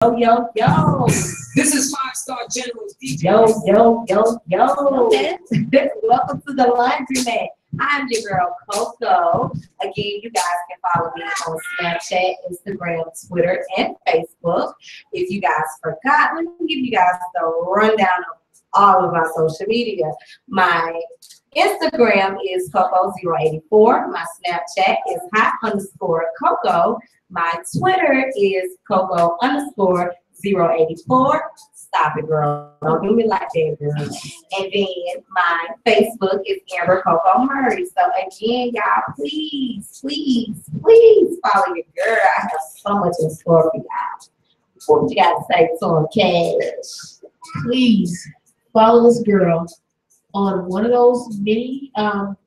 Yo, yo, yo. This is Five-Star Generals DJ. Yo. Welcome to the Laundromat. I'm your girl, Coco. Again, you guys can follow me on Snapchat, Instagram, Twitter, and Facebook. If you guys forgot, let me give you guys the rundown of all of our social media. My Instagram is Coco084. My Snapchat is hot_Coco. My Twitter is Coco_084. Stop it, girl. Don't do me like that, girl. And then my Facebook is Amber Coco Murray. So again, y'all, please follow your girl. I have so much in store for y'all. What you got to say to them, Cash? Please follow this girl on one of those mini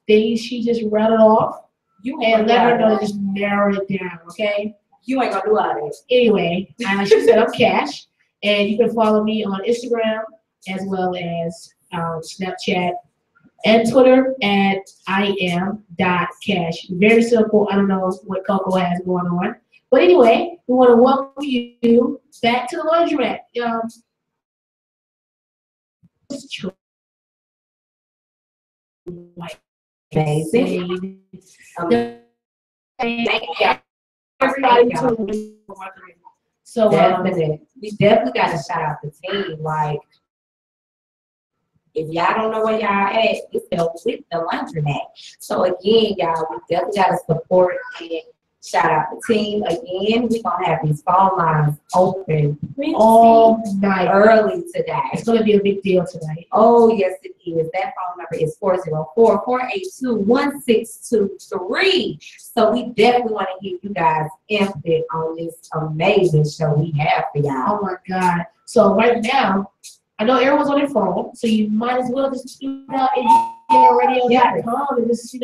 things she just rattled off. And let her know to just narrow it down, okay? You ain't gonna do all this. Anyway, she said I'm Cash, and you can follow me on Instagram as well as Snapchat and Twitter at IAM.Cash. Very simple. I don't know what Coco has going on. But anyway, we want to welcome you back to the Laundromat. Amazing. Everybody so we definitely got to shout out the team. Like, if y'all don't know where y'all at, it's with the Laundromat. So again, y'all, we definitely got to support and shout out the team. Again, we're gonna have these phone lines open all night early today. It's gonna be a big deal tonight. Oh yes, it is. That phone number is 404-482-1623. So we definitely want to hear you guys input on this amazing show we have for y'all. Oh my God! So right now, I know everyone's on their phone, so you might as well just tune out and radio.com and just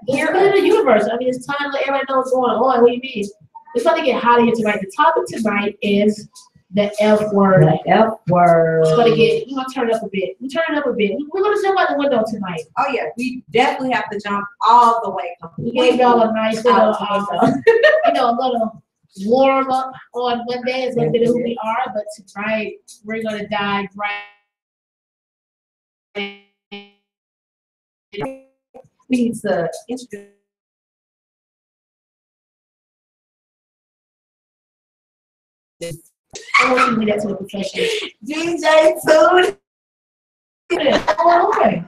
Here in the universe. I mean, it's time to let everybody know what's going on. What do you mean? It's about to get hot here tonight. The topic tonight is the F word. The F word. We're gonna turn it up a bit. We're gonna jump out the window tonight. Oh yeah, we definitely have to jump all the way. We gave y'all a nice little, a little warm up on Monday. It's a bit of who we are, but tonight we're gonna dive right. We need to introduce. I want you to do that to the professional. DJ Tune. Oh, okay.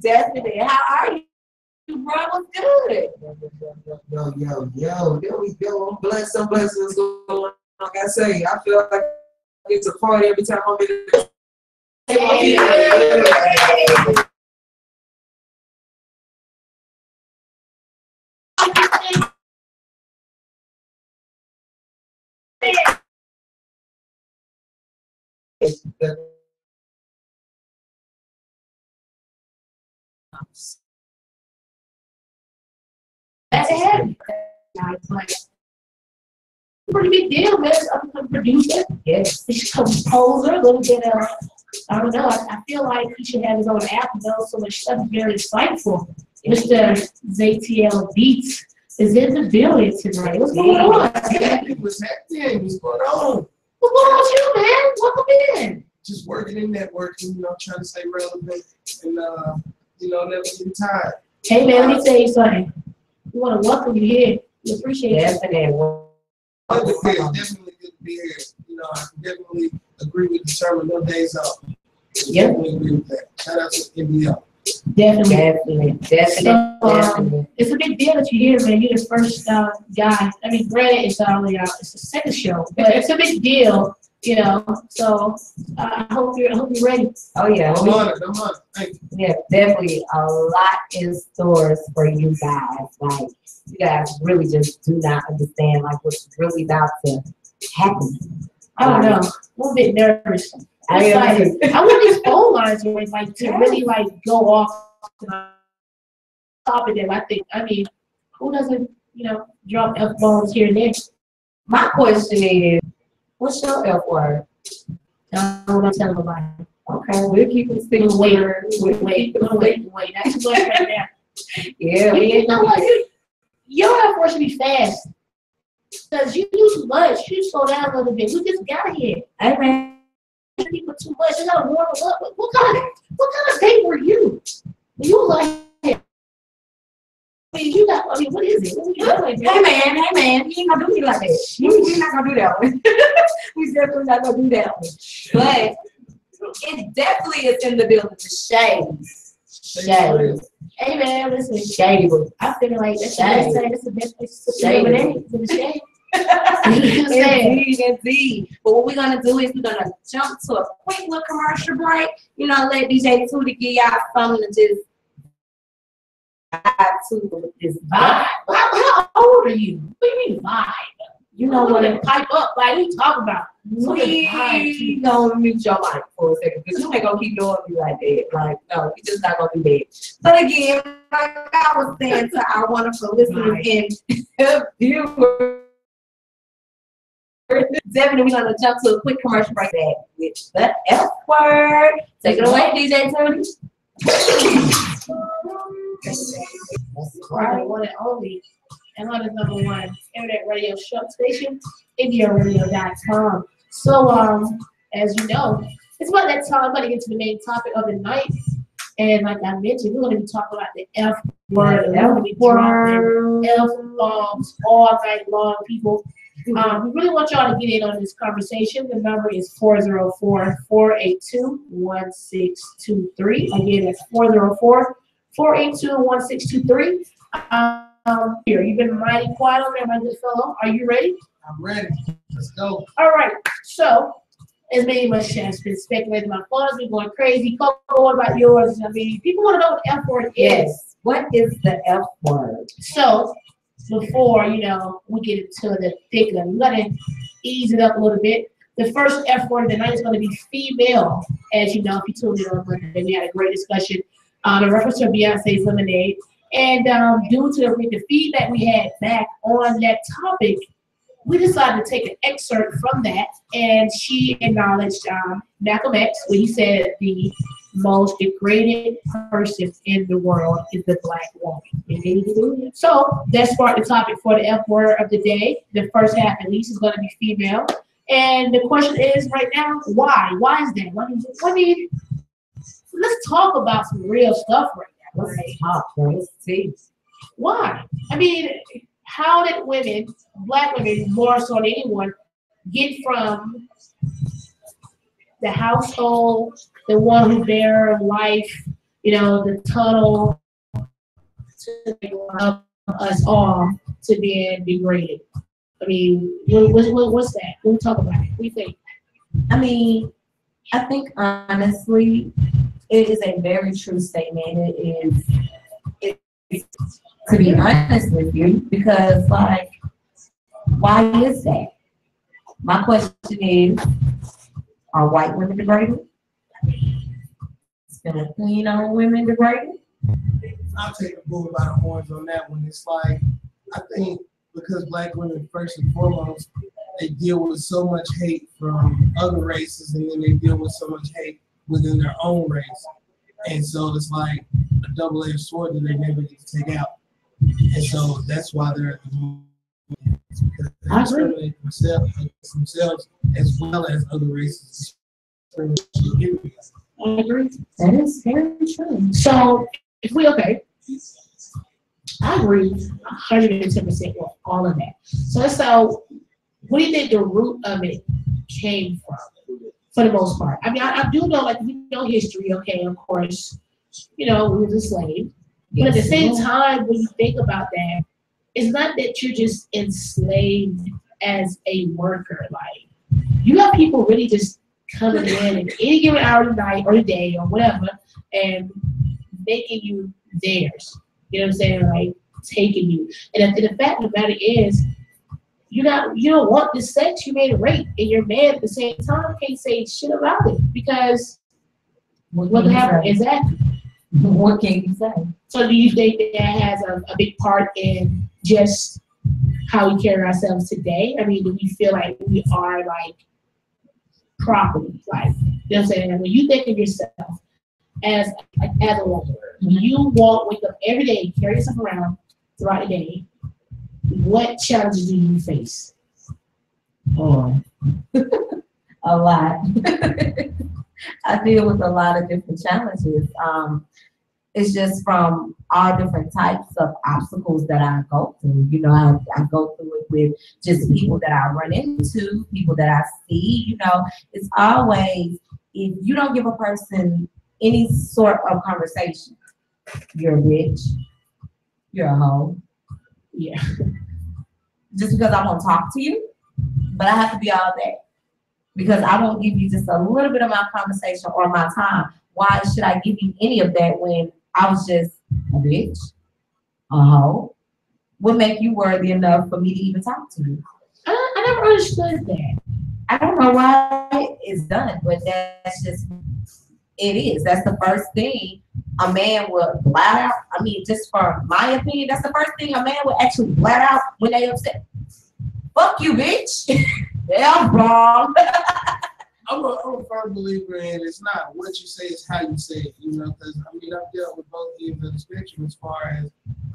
Definitely. How are you, bro? What's good? Yo. There we go. I'm blessed. Some blessings going on. Like I say, I feel like it's a party every time I'm in the That's it. Pretty big deal, man. I'm a producer. Yes. He's a composer. A little bit of, I don't know. I feel like he should have his own app and know so much stuff. Very insightful. Mr. ZTL Beats is in the building tonight. What's going on? What's happening? What's going on? What's going on with you, man? Welcome in. Just working and networking, trying to stay relevant and never getting tired. Hey man, let me tell you something. We want to welcome you here. We appreciate you. Definitely. It's definitely good to be here. I can definitely agree with the term no days off. Yep. Definitely agree with that. Shout out to NBL. Definitely. It's a big deal that you're here, man. You're the first guy. I mean, granted, it's the second show, but it's a big deal, So I hope you're ready. Oh yeah. I'm honored. Thank you. Yeah, definitely a lot in stores for you guys. Like, you guys really just do not understand what's really about to happen. I don't know. I'm a little bit nervous. I want these phone lines to really go off to the top of them. I mean, who doesn't, drop F-bombs here and there? My question is, what's your F word? I don't want to tell nobody. Okay, we'll keep it still. Wait. That's too much right now. Yeah. You know what? Your F word should be fast. Because you do too much. You slow down a little bit. We just got here. Hey man, People too much. You gotta warm them up. What kind of date were you? You like, I mean, you got. I mean, what is it? What are you doing? hey man, you ain't gonna do me like that. We're not gonna do that one. We definitely not gonna do that one. But it definitely is in the building. The shades. Shades. Hey man, listen. Shady. I feel like that's the Shade. best time. That's the best place to put Shade. your lemonade. To the shade. You saying? Indeed. But what we're gonna do is we're gonna jump to a quick little commercial break. You know, let DJ Tootie give y'all something to just vibe to with this vibe. How old are you? What do you mean vibe? You know what? to pipe up like we talk about. We gonna mute your mic for a second because you ain't gonna keep doing me like that. Like, no, we just not gonna do that. But again, like I was saying to our wonderful listeners and viewers, definitely we're gonna jump to a quick commercial break back with the F word. Take it away, DJ Tony. Right, one and only. Atlanta's #1 internet radio show station, IndiaRadio.com. So, as you know, it's about that time. I'm going to get to the main topic of the night. And like I mentioned, we're going to be talking about the F word. We're going to be dropping F bombs all night long, people. We really want y'all to get in on this conversation. The number is 404-482-1623. Again, that's 404-482-1623. Here, you've been mighty quiet on there, my good fellow. Are you ready? I'm ready. Let's go. All right. So, as many much has been speculating about phones, we're going crazy. Coco, what about yours? I mean, people want to know what the F word is. Yes. What is the F word? So, before, we get into the thick of it, we're going to ease it up a little bit. The first F word of the night is going to be female. As you know, if you tuned in on Monday, we had a great discussion in reference to Beyonce's Lemonade. And due to the feedback we had back on that topic, we decided to take an excerpt from that. And she acknowledged Malcolm X when he said the most degraded person in the world is the black woman. So that sparked the topic for the F word of the day. The first half, at least, is going to be female. And the question is right now, why? Why is that? I mean, let's talk about some real stuff right now. Let's see. Why? I mean, how did women, black women, more so than anyone, get from the household, the one who bear life, the tunnel, to us all to being degraded? I mean, what's that? We'll talk about it. What do you think? I mean, I think honestly, it is a very true statement. It's to be honest with you, because like, why is that? My question is, are white women degraded? Is Filipino women degraded? I'll take the bull by the horns on that one. It's like, I think because black women, first and foremost, they deal with so much hate from other races, and then they deal with so much hate within their own race. And so it's like a double-edged sword that they never get to take out. And so that's why they're at the moment. Because they discriminate themselves as well as other races. I agree. That is very true. So, I agree 110% with all of that. So, what do you think the root of it came from, for the most part? I mean, I do know, like, we know history, okay, of course, we was a slave. But at the same time, when you think about that, it's not that you're just enslaved as a worker. Like, you have people really just coming in at any given hour of the night or the day or whatever and making you theirs. You know what I'm saying? Like, taking you. And the fact of the matter is, you don't want this sex, you made it rape. And your man at the same time can't say shit about it because what happened? Exactly. What can you say? So do you think that has a big part in just how we carry ourselves today? I mean, do we feel like we are like property? Like, you know what I'm saying? When you think of yourself as a woman, you wake up every day, carry yourself around throughout the day, what challenges do you face? Oh, a lot. I deal with a lot of different challenges. It's just from all different types of obstacles that I go through. You know, I go through it with just people that I run into, people that I see. You know, it's always, if you don't give a person any sort of conversation, you're a bitch, you're a hoe. Yeah. Just because I won't talk to you, but I have to be all that. Because I won't give you just a little bit of my conversation or my time. Why should I give you any of that when I was just a bitch, a hoe? What make you worthy enough for me to even talk to you? I never understood that. I don't know why it's done, but that's just, it is. That's the first thing a man will blurt out. I mean, just for my opinion, that's the first thing a man will actually blurt out when they upset. Fuck you, bitch. Yeah, I'm wrong. I'm a firm believer in it's not what you say, it's how you say it, you know, because I mean, I've dealt with both ends of the spectrum as far as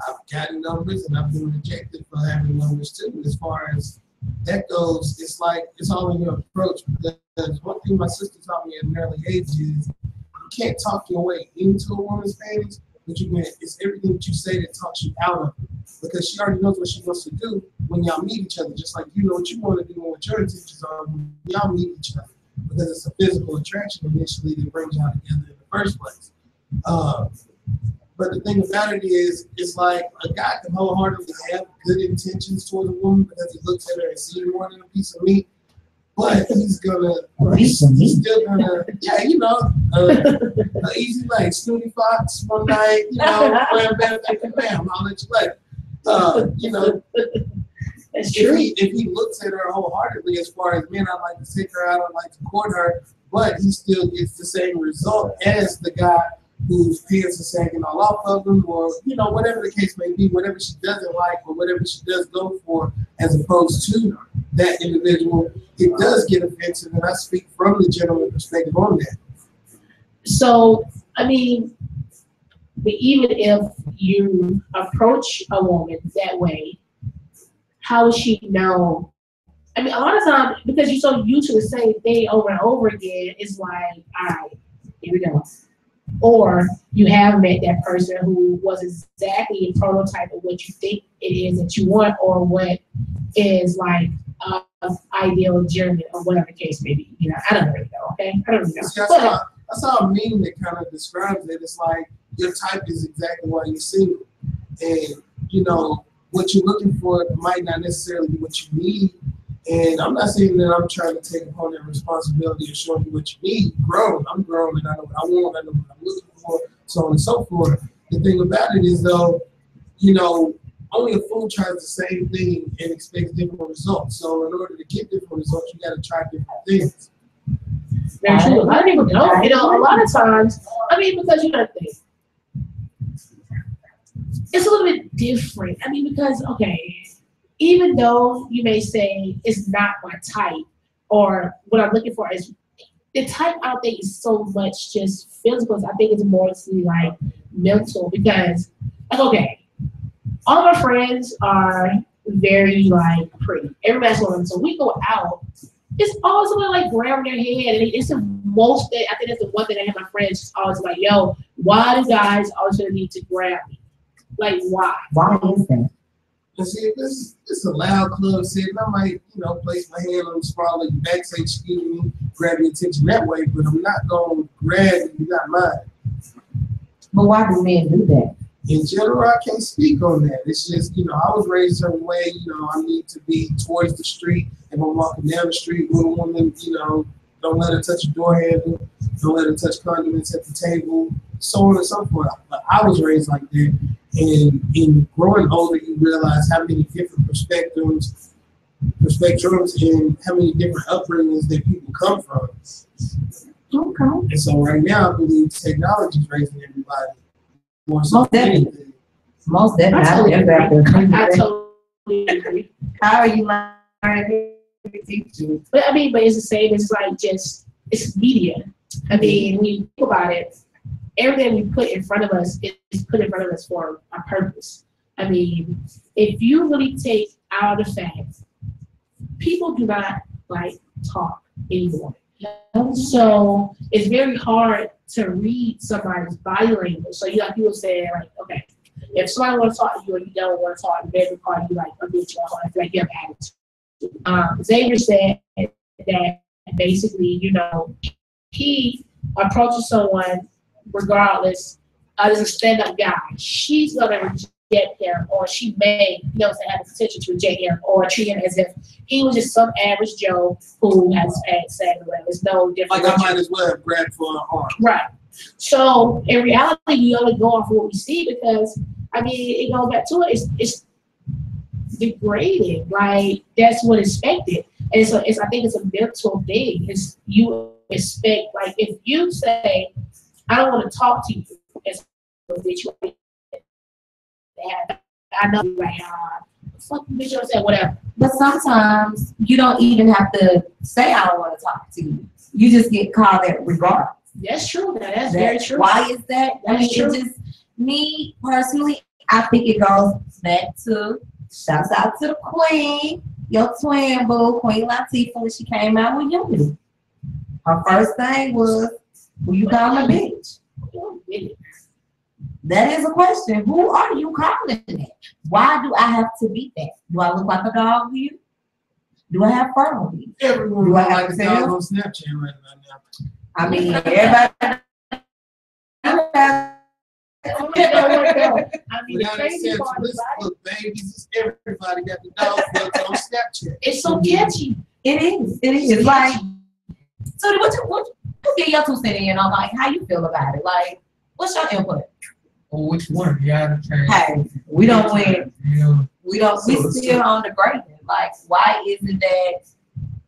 I've gotten numbers and I've been rejected for having numbers too. As far as that goes, it's like, it's all in your approach. Because one thing my sister taught me at an early age is you can't talk your way into a woman's panties, but you can, it's everything that you say that talks you out of it. Because she already knows what she wants to do when y'all meet each other, just like you know what you want to do and what your intentions are when y'all meet each other. Because it's a physical attraction initially that brings y'all together in the first place. But the thing about it is, it's like a guy can wholeheartedly have good intentions towards a woman because he looks at her and sees more than a piece of meat. But he's still gonna, yeah, you know, an easy like Snooty Fox one night, you know, playing bam, I'll let you play. You know, That's true. if he looks at her wholeheartedly, as far as men, I like to take her out, I like to court her, but he still gets the same result as the guy whose pants are sagging all off of him, or you know, whatever the case may be, whatever she doesn't like or whatever she does go for, as opposed to that individual, it does get offensive, and I speak from the gentleman perspective on that. So, I mean, but even if you approach a woman that way, how would she know? I mean, a lot of times, because you're so used to the same thing over and over again, it's like, all right, here we go. Or you have met that person who was exactly a prototype of what you think it is that you want, or what is like ideal German, or whatever the case may be. You know, I don't really know. Okay, I don't really know. I saw a meme that kind of describes it. It's like your type is exactly what you see, and you know what you're looking for might not necessarily be what you need. And I'm not saying that I'm trying to take upon that responsibility of showing you what you need. I'm grown, and I know what I want, I know what I'm looking for, so on and so forth. The thing about it is, though, you know, only a fool tries the same thing and expects different results. So in order to get different results, you got to try different things. Very true. A lot of people don't. You know, a lot of times, I mean, because you got to think, it's a little bit different. I mean, because, okay, even though you may say it's not my type, or what I'm looking for is the type, I don't think is so much just physical. I think it's mostly like mental, because, like, okay, all of our friends are very like pretty. Everybody's going, so we go out. It's always something like grabbing their head, and it's the most thing. I think that's the one thing I have my friends just always like, yo, why do guys always gonna need to grab me? Like, why? Why is that? And see, it's a loud club setting. I might, you know, place my hand on the small of your back, say, excuse me, grab your attention that way, but I'm not going to grab you, not mine. But why do men do that? In general, I can't speak on that. It's just, you know, I was raised a certain way. You know, I need to be towards the street. If I'm walking down the street with a woman, you know, don't let her touch a door handle. Don't let her touch condiments at the table, so on and so forth. But I was raised like that. And in growing older, you realize how many different perspectives and how many different upbringings that people come from. Okay. And so right now, I believe technology is raising everybody. More so Most definitely. anything. Most definitely. I totally agree. How are you learning to teach you? But I mean, but it's the same. It's like just, it's media. I mean, when you think about it, everything we put in front of us is put in front of us for a purpose. I mean, if you really take out the facts, people do not like talk anymore. So it's very hard to read somebody's body language. So like you were saying, like, okay, if somebody want to talk to you and you don't want to talk, they will call you like a bitch or like you have attitude. Xavier said that basically, you know, he approaches someone regardless as a stand-up guy. She's gonna reject him, or she may, you know, have the potential to reject him or treat him as if he was just some average Joe who has said whatever. There's no difference. Like I might as well have grabbed for an arm. Right. So in reality, we only go off what we see because I mean it goes back to it. It's degrading. Like that's what expected. And so I think it's a mental thing. It's you expect, like if you say, I don't want to talk to you as a bitch, I know you like, fuck you, bitch, or whatever. But sometimes you don't even have to say I don't want to talk to you. You just get called that regardless. That's true. That's very true. Why is that? I mean, true. it just, me personally, I think it goes back to, shouts out to the queen, your twin boo, Queen Latifah, when she came out with Unity. Her first thing was, who you calling a bitch? That is a question. Who are you calling that? Why do I have to be that? Do I look like a dog to you? Do I have fur on me? Everyone Do I looks have like a to dog tell? on Snapchat right now. I mean, everybody. I mean, the Without crazy exception, part this about it, look babies, everybody got the dog filter on Snapchat. it's so catchy. It is. It is. Like, so what you get your 2 cents in on, like, how you feel about it? Like, what's your input? Well, which one? Yeah, Hey, we don't win. Yeah. We still on the grading. Like, why isn't that?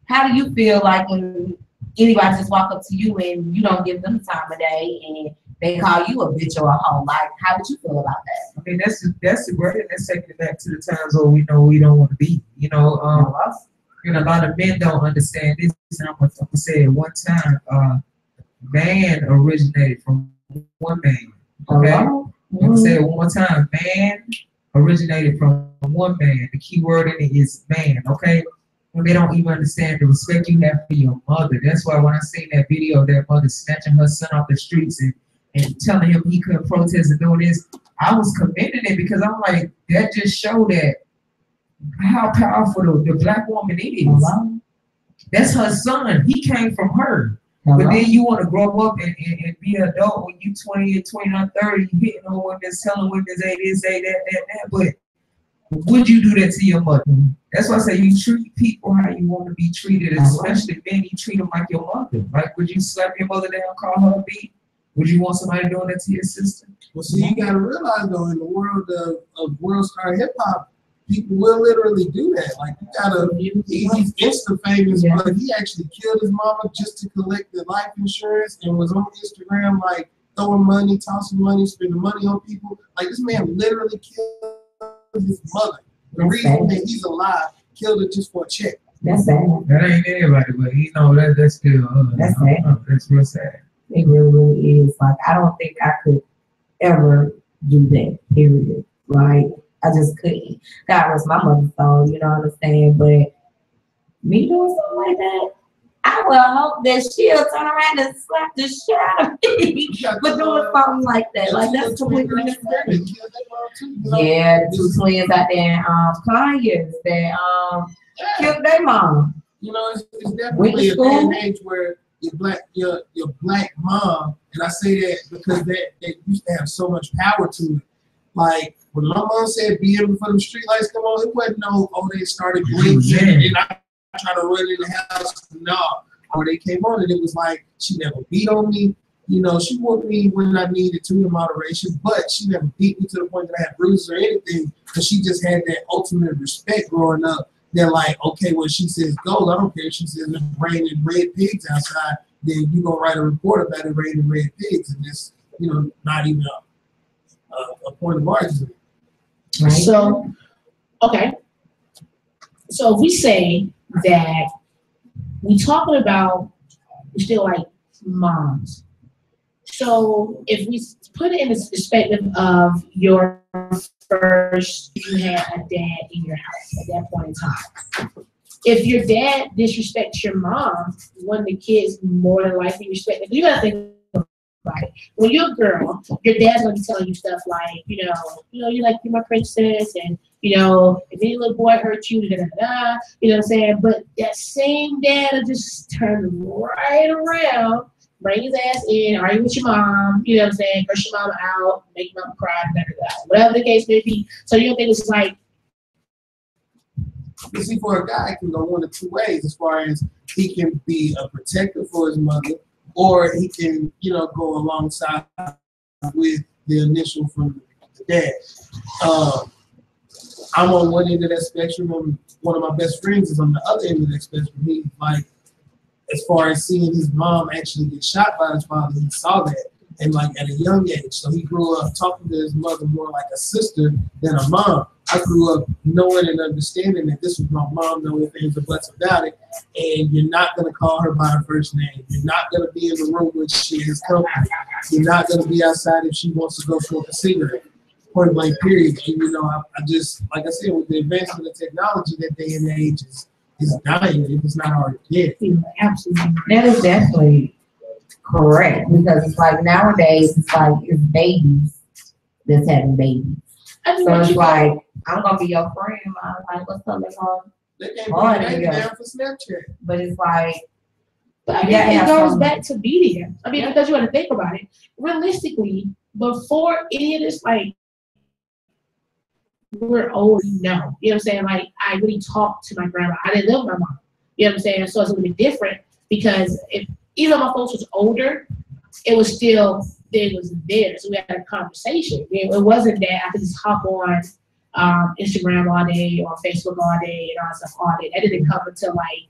How do you feel like when anybody just walk up to you and you don't give them the time of day and they call you a bitch or a hoe? Like, how would you feel about that? I mean, that's the great. That's taking it back to the times where we know we don't want to be. You know, and a lot of men don't understand this. And I'm gonna say it one time. Man originated from one man. Okay. I'm gonna say it one more time. Man originated from one man. The key word in it is man. Okay. When they don't even understand the respect you have for your mother. That's why when I seen that video of that mother snatching her son off the streets and telling him he couldn't protest and doing this, I was commending it because I'm like, that just showed that how powerful the black woman is. Hello? That's her son. He came from her. Hello? But then you want to grow up and be an adult when you 20 and 29, 30, you hitting on women, telling women, say this, say that. But would you do that to your mother? That's why I say you treat people how you want to be treated, especially men, you treat them like your mother. Like, would you slap your mother down, call her a B? Would you want somebody doing that to your sister? Well, see, you gotta realize though, in the world of world star hip hop, people will literally do that. Like, you gotta, he's Insta famous, but he actually killed his mama just to collect the life insurance and was on Instagram like throwing money, tossing money, spending money on people. Like, this man literally killed his mother. The reason that he's alive, killed her just for a check. That's sad. That ain't anybody, but you know that's still That's sad. That's real sad. It really, really is. Like, I don't think I could ever do that, period. Like, I just couldn't. God rest my mother's soul, you know what I'm saying? But me doing something like that, I will hope that she'll turn around and slap the shit out of me for doing something like that. Like, that's completely insane. Yeah, the 2 twins out there in Conyers that killed their mom. You know, it's definitely a day and age where your black mom, and I say that because they used to have so much power to it. Like, when my mom said be in before the street lights come on, it wasn't no, they started blinking and I try to run in the house. No, when they came on it was like, she never beat on me. You know, she whooped me when I needed to in moderation, but she never beat me to the point that I had bruises or anything, because she just had that ultimate respect growing up. They're like, okay, when she says go, I don't care. She says it's raining red pigs outside, then you gonna write a report about it raining red pigs, and it's, you know, not even a point of argument. Right. So, okay. So if we say that we talking about, we still like moms. So if we put it in the perspective of your first you had a dad in your house at that point in time. If your dad disrespects your mom, one of the kids more than likely respect it. You gotta think about it. When you're a girl, your dad's gonna be telling you stuff like, you're like, you're my princess, and if any little boy hurt you, da da da. You know what I'm saying? But that same dad will just turn right around, bring his ass in, argue with your mom, you know what I'm saying? Curse your mama out, make your mama cry, da da da. Whatever the case may be. So you don't think it's like. You see, for a guy, it can go one of two ways as far as he can be a protector for his mother, or he can, go alongside with the initial from the dad. I'm on one end of that spectrum, and one of my best friends is on the other end of that spectrum. He, like, as far as seeing his mom actually get shot by his father, he saw that, and like at a young age. So he grew up talking to his mother more like a sister than a mom. I grew up knowing and understanding that this was my mom, no ifs, ands, or buts about it. And you're not going to call her by her first name. You're not going to be in the room when she is company. You're not going to be outside if she wants to go smoke a cigarette. Point blank, period. And, I just, like I said, with the advancement of technology, that day and age is dying. If it's not already dead. Absolutely. That is definitely correct, because it's like nowadays, it's like it's babies that's having babies. So it's like, I'm gonna be your friend, Mom. Like, what's up, Mom? They can't bring baby down for Snapchat. But it's like, but it goes back to media. I mean, because you want to think about it. Realistically, before any of this, like, we're old, you know what I'm saying? Like, I really talked to my grandma. I didn't live with my mom. You know what I'm saying? So it's a little bit different, because even though my folks was older, it was still, it was there. So we had a conversation. It wasn't that I could just hop on Instagram all day or Facebook all day and all that stuff all day. That didn't come until like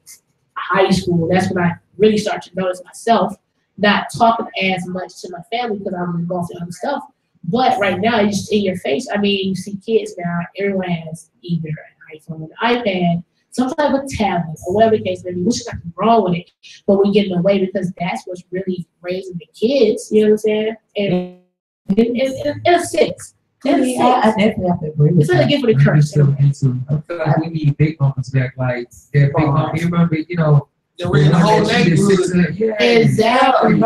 high school. That's when I really started to notice myself not talking as much to my family, because I was involved in other stuff. But right now, it's just in your face. I mean, you see kids now, everyone has either an iPhone, an iPad, some type of tablet, or whatever the case may be, which is nothing wrong with it. But we're getting away because that's what's really raising the kids, you know what I'm saying? And in a sense. I definitely have to agree with it's not a gift for the curse. I feel like we need big mamas back, like that big mama. You remember, they were in the whole neighborhood. Yeah, exactly. Big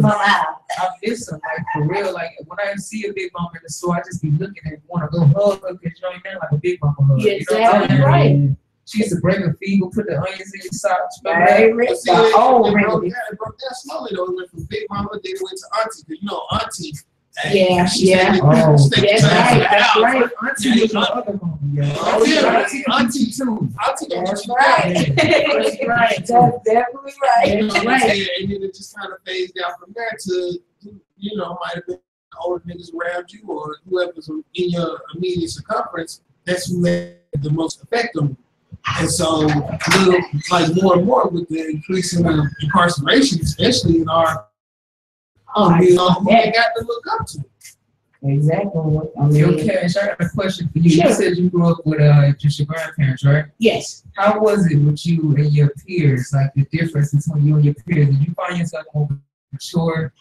mama. I miss them, like, for real. Like, when I see a big mama in the store, I just be looking and want to go hug her, because you ain't there like a big mama hug. Yeah, exactly right. She used to break her feet, go put the onions in your socks. It broke down slowly though. It went from big mama, then it went to auntie. Because auntie. Yeah. That's right. Auntie was my other mama. Auntie too. That's right. That's right. That's definitely right. And then it just kind of phased out from there to, might have been older niggas around you or whoever's in your immediate circumference. That's who had the most effect on you. And so, more and more with the increasing of incarceration, especially in our who they got to look up to. Exactly. Cash, I got a question for you. Sure. You said you grew up with just your grandparents, right? Yes. How was it with you and your peers? Like, the difference between you and your peers? Did you find yourself more mature,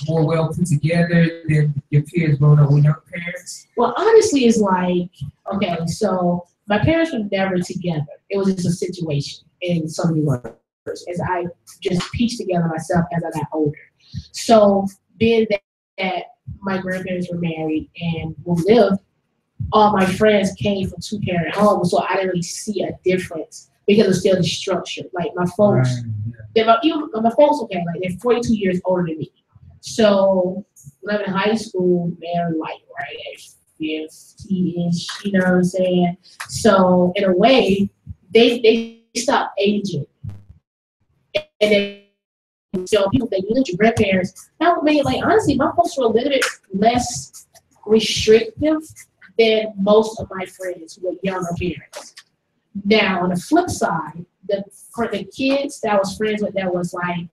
more well put together than your peers growing up with your parents? Well, honestly, it's like, okay, so my parents were never together. It was just a situation in so many words, as I just pieced together myself as I got older. So being that my grandparents were married and we lived, all my friends came from two-parent homes, so I didn't really see a difference because it's still the structure. Like my folks, my folks, okay, like they're 42 years older than me. So when I'm in high school, they're like right at 50-ish, you know what I'm saying? So in a way, they stopped aging. And then so people think you your grandparents. Now, like honestly, my folks were a little bit less restrictive than most of my friends who were younger parents. Now, on the flip side, for the kids that I was friends with, that was like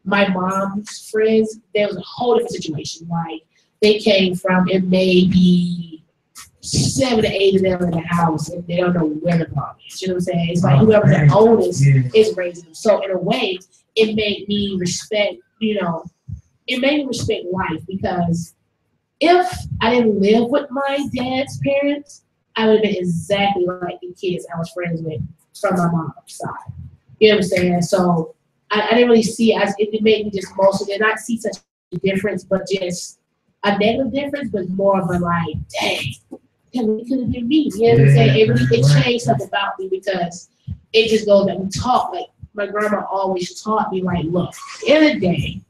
my mom's friends, there was a whole different situation. Like they came from, it may be 7 to 8 of them in the house, and they don't know where the mom is. You know what I'm saying? It's like whoever the oldest is raising them. So in a way, it made me respect, it made me respect life, because if I didn't live with my dad's parents, I would have been exactly like the kids I was friends with from my mom's side. You know what I'm saying? So I didn't really see it as it made me just mostly did not see such a difference, but just a negative difference, but more of a like, dang, it could have been me. You know what I'm saying? It really changed something about me because it just goes that we talk. Like my grandma always taught me, like, look, in the day,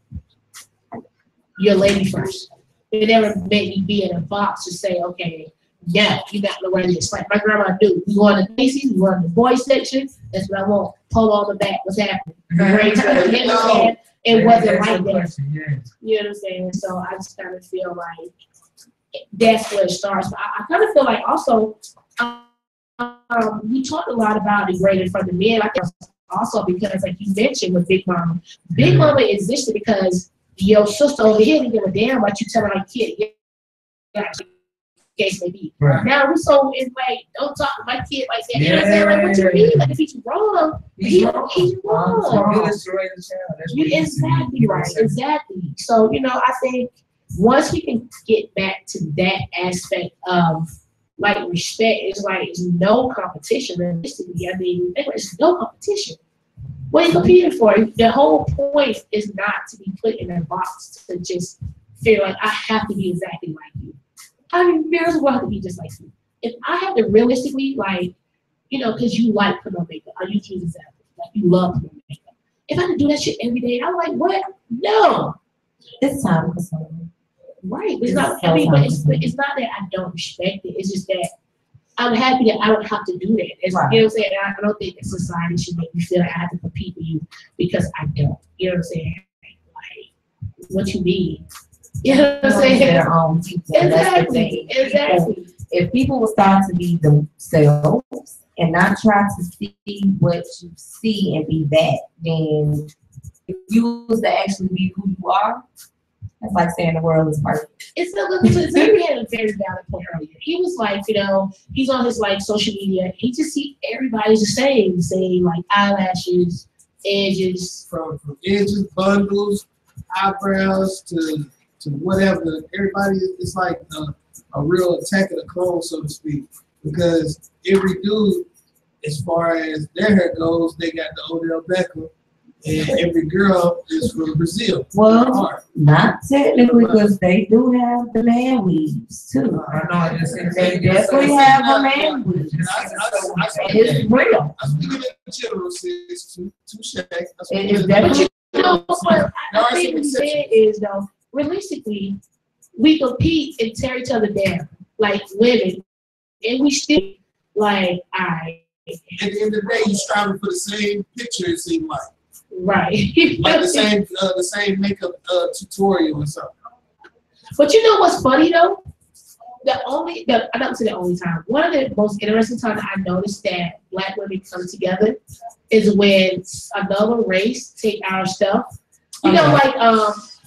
you're a lady first. It never made me be in a box to say, okay, yeah, you got to wear this. Like my grandma knew. We go on the Macy's, we go on the boys section. That's what I want. Polo on the back. What's happening? It wasn't like that. You know what I'm saying? So I just kind of feel like that's where it starts. But I kind of feel like also we talked a lot about degrading from the men. I think also because, like you mentioned with Big Mama, Big Mama existed because your sister over here didn't give a damn about you telling her kid. Yeah, case may be. Right. Now we're so in like, don't talk to my kid like that. You know what I'm saying? Like, what you mean? Like, if he's wrong, he's wrong. Exactly right. Exactly. So, you know, I think once we can get back to that aspect of like respect, it's like it's no competition. Realistically, I mean, there's no competition. What are you competing for? The whole point is not to be put in a box to just feel like I have to be exactly like you. I mean, there's a world to be just like you. If I have to realistically, like, you know, because you like putting on makeup, I use you as an example. Like, you love putting on makeup. If I had to do that shit every day, I'm like, what? No. It's time consuming. Right. It's not, I mean, but it's not that I don't respect it. It's just that I'm happy that I don't have to do that. It's, right. You know what I'm saying? I don't think that society should make me feel like I have to compete with you because I don't. You know what I'm saying? Like, what you mean? You know what I'm saying? Their own people. Exactly. Exactly. If people will start to be themselves and not try to see what you see and be that, then if you was to actually be who you are, that's like saying the world is perfect. It's so he had a very valid point earlier. He was like, you know, he's on his like social media. He just see everybody's the same like eyelashes, edges. From edges, bundles, eyebrows to whatever. Everybody is like a real attack of the clone, so to speak. Because every dude, as far as their hair goes, they got the Odell Beckham. And every girl is from Brazil. Well, not technically, because they do have the man weaves too. I know. I just said They definitely have a man weaves. It's real. I'm speaking in general, sis. Touche. It's definitely. You know, what I think we said is though, realistically, we compete and tear each other down like women, and we still like I. At the end of the day, you're striving for the same picture. It seems like. Right. Like the same makeup tutorial or something. But you know what's funny though? I don't say the only time. One of the most interesting times I noticed that Black women come together is when another race take our stuff. You know, like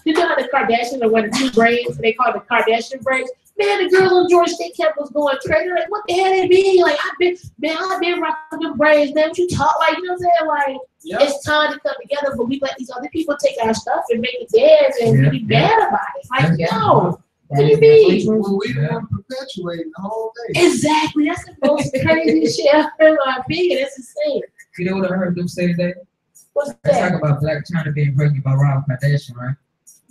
you know how the Kardashians are wearing 2 braids, they call it the Kardashian braids. Man, the girls on Georgia State campus going crazy. Like, what the hell they mean? Like, I've been rocking them braids, man. What you talk like, you know what I'm saying? Like, It's time to come together, but we let these other people take our stuff and make it theirs and be mad about it. Like, no. What do you mean? Well, we the one perpetuating the whole thing. Exactly. That's the most crazy shit I've heard in my opinion. That's insane. You know what I heard them say today? What's Let's that? talk about Blac Chyna being pregnant by Rob Kardashian, right?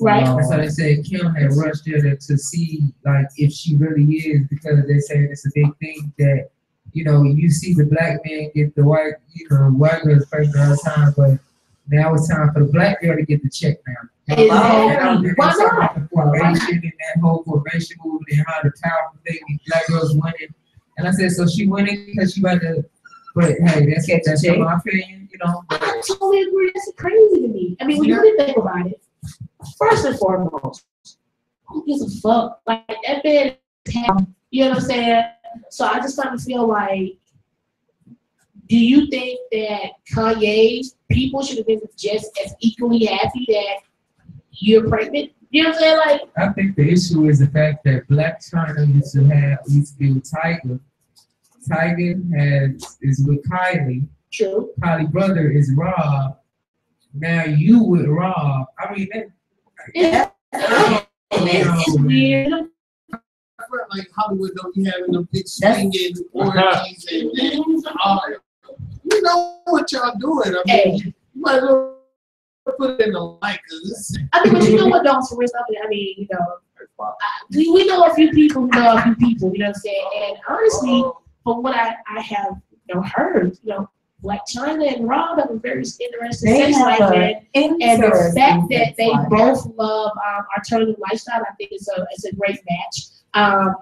Right. So they said Kim had rushed there to see like if she really is, because they said it's a big thing that, you know, you see the black man get the white girls pregnant all the time, but now it's time for the black girl to get the check now. Exactly. Why not? The formation and that whole formation movement and how the powerful thing these black girls winning. And I said, so she winning because she about to, but hey, that's my opinion, you know. I totally agree. That's crazy to me. I mean, when you really think about it, first and foremost, who gives a fuck? Like, that man is happy. You know what I'm saying? So I just kind of feel like, do you think that Kanye's people should have been just as equally happy that you're pregnant? You know what I'm saying? Like, I think the issue is the fact that Blac Chyna used to be with Tiger. Tiger is with Kylie. True. Kylie's brother is Rob. Now you with Rob. I mean, It's weird. front like Hollywood don't be having them big swinging orgies and all that. We know what y'all doing. I mean, you might as well put it in the light. I mean, but you know what, though, for real, I mean, you know, we know a few people who know a few people, you know what I'm saying? And honestly, from what I have, you know, heard, you know, Blac Chyna and Rob have a very interesting sex life, and the fact that they both love alternative lifestyle, I think it's a great match.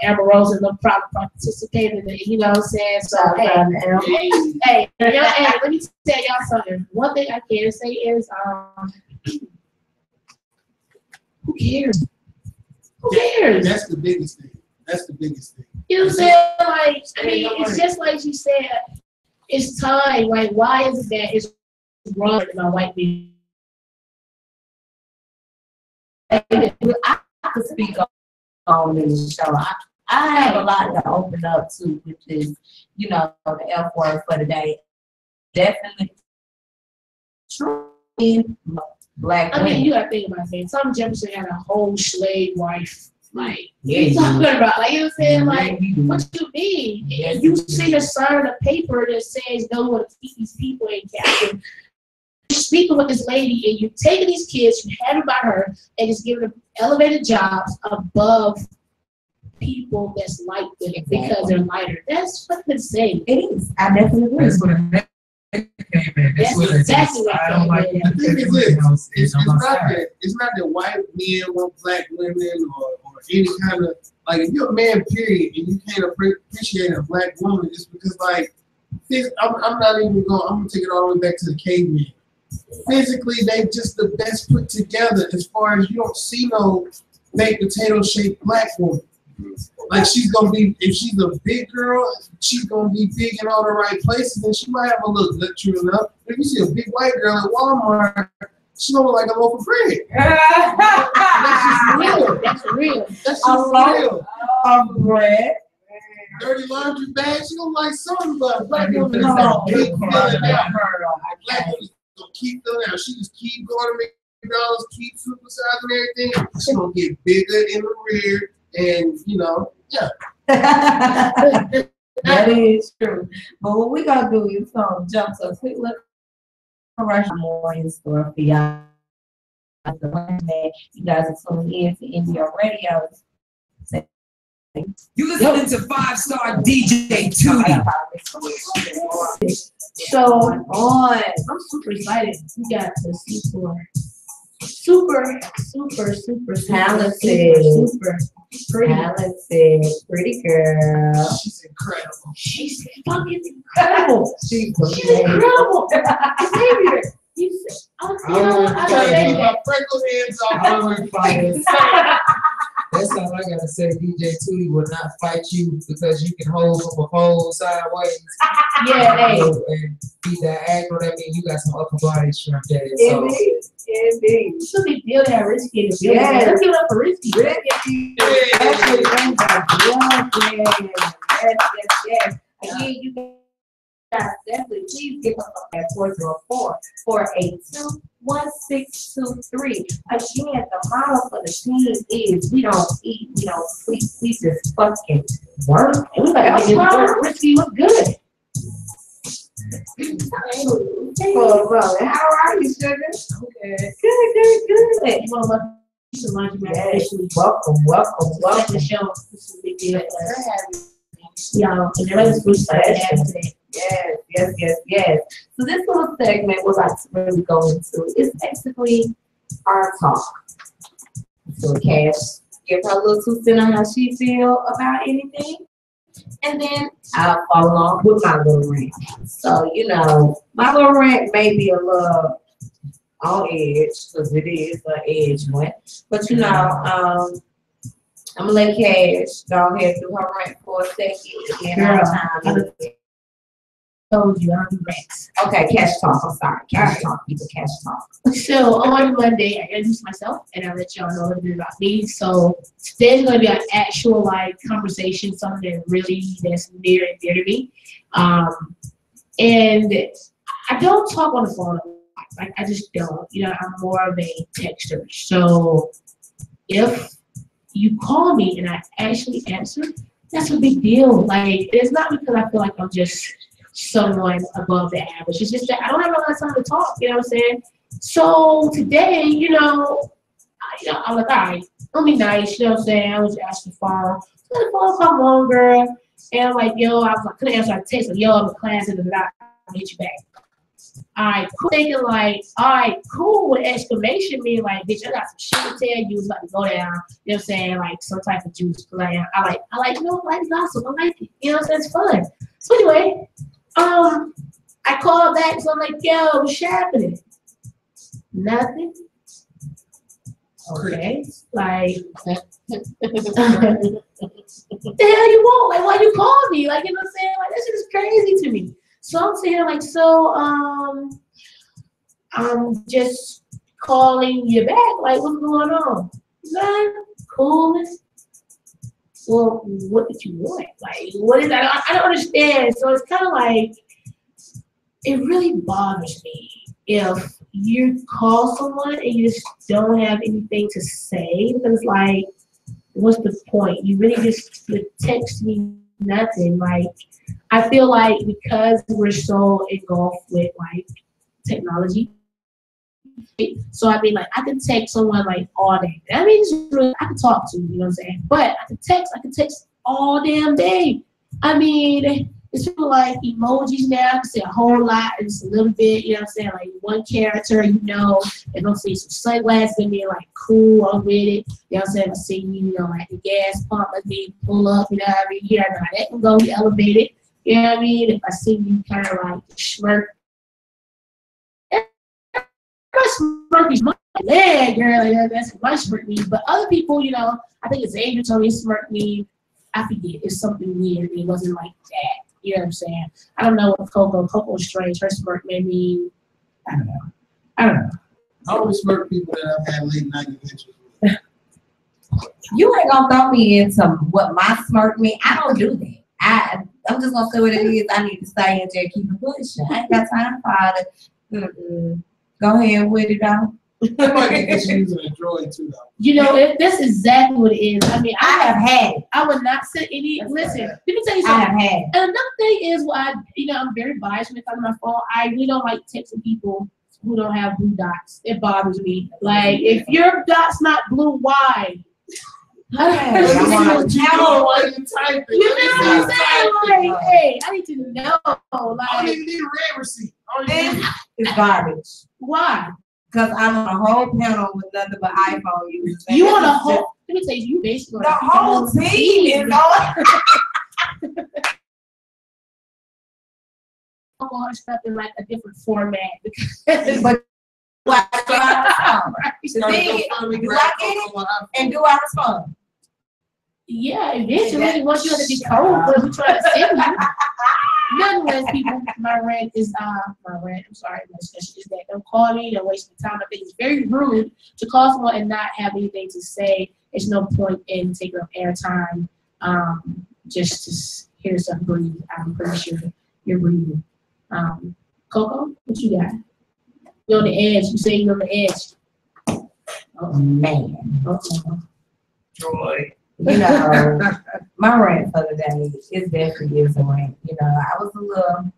Amber Rose and Lil probably participated in it, you know what I'm saying? So hey, let me tell y'all something. One thing I can say is who cares? Who cares? That's the biggest thing. That's the biggest thing. You know what I'm saying? Like, I mean, it's just like you said, it's time. Like, why is it that it's wrong about white people? I could speak on this show. I have a lot to open up to, which is, you know, the F word for the day. Definitely true in Black women. I mean, you gotta think about that. Tom Jefferson had a whole slave wife. Like, you talking about, like, you know what I'm saying? Like, what you mean? You see her sign a paper that says no one to keep these people in captive. You're speaking with this lady and you're taking these kids, you have them by her, and just giving them elevated jobs above people that's like them because they're lighter. That's fucking insane. It is. I definitely agree. That's what came in. That's exactly what I don't like The thing is this, it's not that white men want black women or any kind of, like, if you're a man, period, and you can't appreciate a black woman, it's because, like, I'm not even going, I'm going to take it all the way back to the caveman. Physically, they just the best put together as far as you don't see no baked potato shaped black woman. Like, she's gonna be, if she's a big girl, she's gonna be big in all the right places, and she might have a little gut true enough. But if you see a big white girl at Walmart, she's gonna look like a loaf of bread. That's just real. That's real. That's just real. Bread. Dirty laundry bag, she gonna like something, but black No, women is gonna keep filling out. I Black can't. women gonna keep filling out. She just keep going to McDonald's, keep supersizing everything. She gonna get bigger in the rear. And, you know, yeah. That is true. But what we gonna do is gonna jump to a quick look commercial more in store for y'all. The one that you guys are tuning in to India Radio. You listening to 5-star DJ Tootie. So I'm super excited. We got the super Talented. super pretty. Talented, pretty girl. She's incredible. She's fucking incredible. She's incredible. Xavier, I say that. Freckles hands off. That's all I gotta say. DJ Tootie will not fight you because you can hold from a pole sideways. Yeah, hey. And be diagonal. That means you got some upper body strength there. So. Indeed. It's a big deal to have Risky in the building. Yes. Let's give it up for Risky. Yes. Again, you guys definitely please give us at 404-482-1623. Again, the model for the team is we don't eat, we don't sleep, we just fucking work. And we like, oh, Risky look good. Well, how are you, sugar? Okay. Good. You want to love some lunch, Yes. Welcome. Welcome. The show. This is a big deal. Y'all, and there was food today. Yes. So this little segment we're about to really go into is basically our talk. So Cash, give her a little 2 cents on how she feel about anything. And then I'll follow along with my little rant. So, you know, my little rant may be a little on edge, because it is an edge one. But, you know, I'm going to let Cash go ahead and do her rant for a second. And our time is Told you, I'm rants. okay, Cash talk. I'm sorry. Cash talk, people. Cash talk. So on Monday, I introduced myself and I let y'all know a little bit about me. So today's going to be an actual like conversation, something that really that's near and dear to me. And I don't talk on the phone a lot. Like I just don't. You know, I'm more of a texter. So if you call me and I actually answer, that's a big deal. Like, it's not because I feel like I'm just someone above the average. It's just that I don't have a lot of time to talk, you know what I'm saying? So today, I'm like, all right, let me nice, you know what I'm saying? I was asking for the phone come on, girl. And I'm like, yo, I couldn't answer. I text like, yo, I'm in class and I'll get you back. All right, cool. Thinking like, all right, cool, with exclamation mean like, bitch, I got some shit to tell you. It's about to go down. You know what I'm saying? Like some type of juice. Like, I like, gossip. I like it. You know what I'm saying? It's fun. So anyway, I called back, so I'm like, yo, what's happening? Nothing. Okay, like, what the hell you want? Like, why you call me? Like, you know what I'm saying? Like, this shit is crazy to me. So I'm sitting here like, so, I'm just calling you back. Like, what's going on? Nothing. Coolness. Well, what did you want? Like, what is that? I don't understand. So it's kind of like, it really bothers me if you call someone and you just don't have anything to say, because like, what's the point? You really just text me nothing. Like, I feel like because we're so engulfed with like technology, so I mean, like, I can text someone like all day. I mean, it's really, I can talk to you, you know what I'm saying? But I can text all damn day. I mean, it's people like emojis now. I can say a whole lot and just a little bit, you know what I'm saying? Like one character, and I'll see some sunglasses in there, like, cool, I'm with it. You know what I'm saying? I see you, like the gas pump, let me pull up, you know what I mean? Yeah, now that can go be elevated. You know what I mean? If I see you kind of like smirk, smirk my leg, girl, like, that's my smirk me. But other people, I think it's Angel told me smirk me. I forget. It's something weird. It wasn't like that. You know what I'm saying? I don't know what Coco's strange. Her smirk made me, I don't know. I only smirk people that I've had late night adventures with. You ain't gonna throw me into what my smirk mean. I don't do that. I'm just gonna say what it is. I need to stay in there and keep it pushing. I ain't got time for all that. Go ahead with it, though. I might get confused with a droid too, though. That's exactly what it is. I mean, I have had it. I would not send any. Listen, let me tell you I something. have had it. And another thing is, I'm very biased when it comes to my phone. I really don't like texting people who don't have blue dots. It bothers me. Like, if your dot's not blue, why? You know You know what I'm saying? Like, hey, I need to know. I don't Like, even need a red receipt. This is garbage. why? Because I'm on a whole panel with nothing but iPhone users. You on a whole? Let me tell you, you basically The whole team is on. all our stuff in like a different format. But what do I respond? Do I get it? And do I respond? Yeah, eventually, once you have to decode what we try to send you. Nonetheless, people, my rant, I'm sorry, my discussion is that don't call me, don't waste my time. I think it's very rude to call someone and not have anything to say. There's no point in taking up airtime just to hear something breathe. I'm pretty sure you're breathing. Coco, what you got? You're on the edge. You say you're on the edge. Oh, man. Uh-oh. Droid. My rant for the day is definitely a rant. I was a little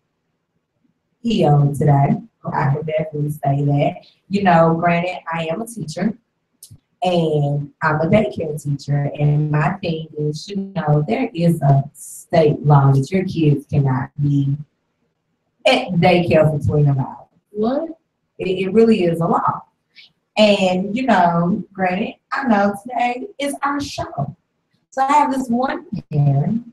PO today. I can definitely say that. Granted, I am a teacher and I'm a daycare teacher. And my thing is, there is a state law that your kids cannot be at daycare for 12 hours. What? It really is a law. And, granted, I know today is our show. So I have this one parent,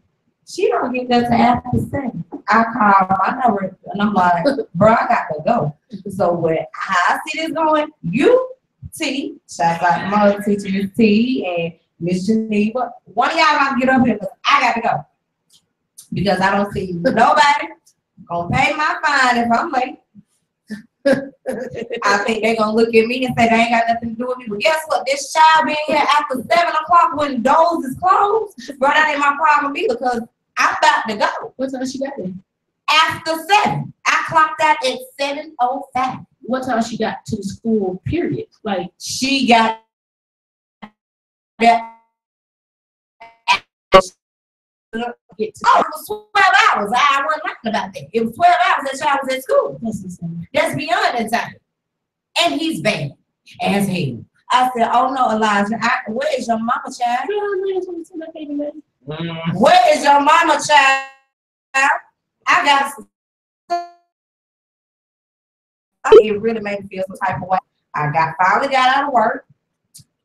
she don't get nothing after 7. I call my number and I'm like, bro, I got to go. So when I see this going, you, T, shout out to my other teacher, Miss T, and Miss Geneva, one of y'all got to get up here because I got to go. Because I don't see nobody gonna pay my fine if I'm late. I think they're gonna look at me and say they ain't got nothing to do with me. But guess what? This child being here after 7 o'clock when doors is closed, bro, that ain't my problem either because I'm about to go. What time she got there? After 7. I clocked out at 7:05. What time she got to the school, period? Like, she got that Get to Oh, it was 12 hours. I wasn't lying about that. It was 12 hours that y'all was at school. That's beyond that time. And he's bad as hell. I said, oh no, Elijah, where is your mama, child? Where is your mama, child? I got it really made me feel some type of way. I finally got out of work,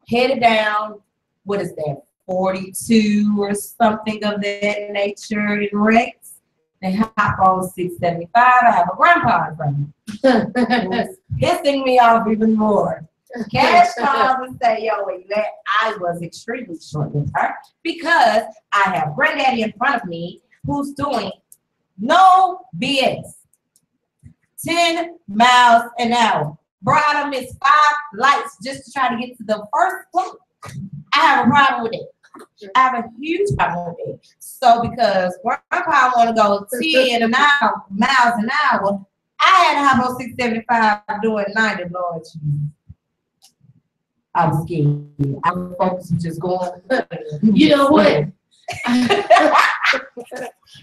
headed down, what is that, 42 or something of that nature in Rex. They hop on 675. I have a grandpa in front of me. It was pissing me off even more. Cash calls and say, yo, where you at? I was extremely short with her because I have granddaddy in front of me who's doing no BS. 10 miles an hour. Bro, I done missed 5 lights just to try to get to the first point. I have a problem with it. I have a huge problem with it. So because grandpa want to go 10 miles an hour, I had to hop on 675 doing 90, Lord Jesus. I was scared. I was focused just going. You know what?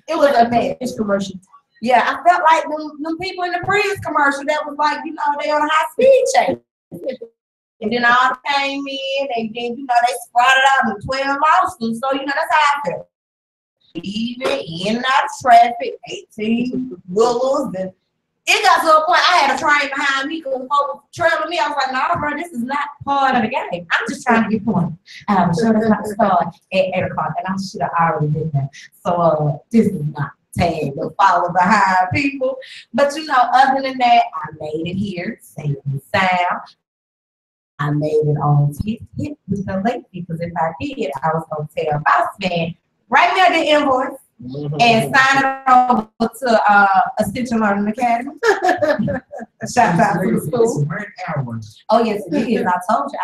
It was a mess. It's commercial. Yeah, I felt like them people in the Prius commercial that was like, you know, they on a high speed chase. And then all came in, and then, you know, they sprouted out and 12 lost them. So, you know, that's how I felt. Even in and out of traffic, 18 wheelers, and it got to a point I had a train behind me because folks were trailing me. I was like, no, bro, this is not part of the game. I'm just trying to get points. I was sure to start at 8 o'clock, and I should have already been there. So, this is not tag or follow behind people. But, you know, other than that, I made it here, safe and sound. I made it on hit with the late because if I did, I was going to tell boss man, write me the invoice and sign it over to Ascension Learning Academy. Shout out to the school. Oh, yes, it is. I told you.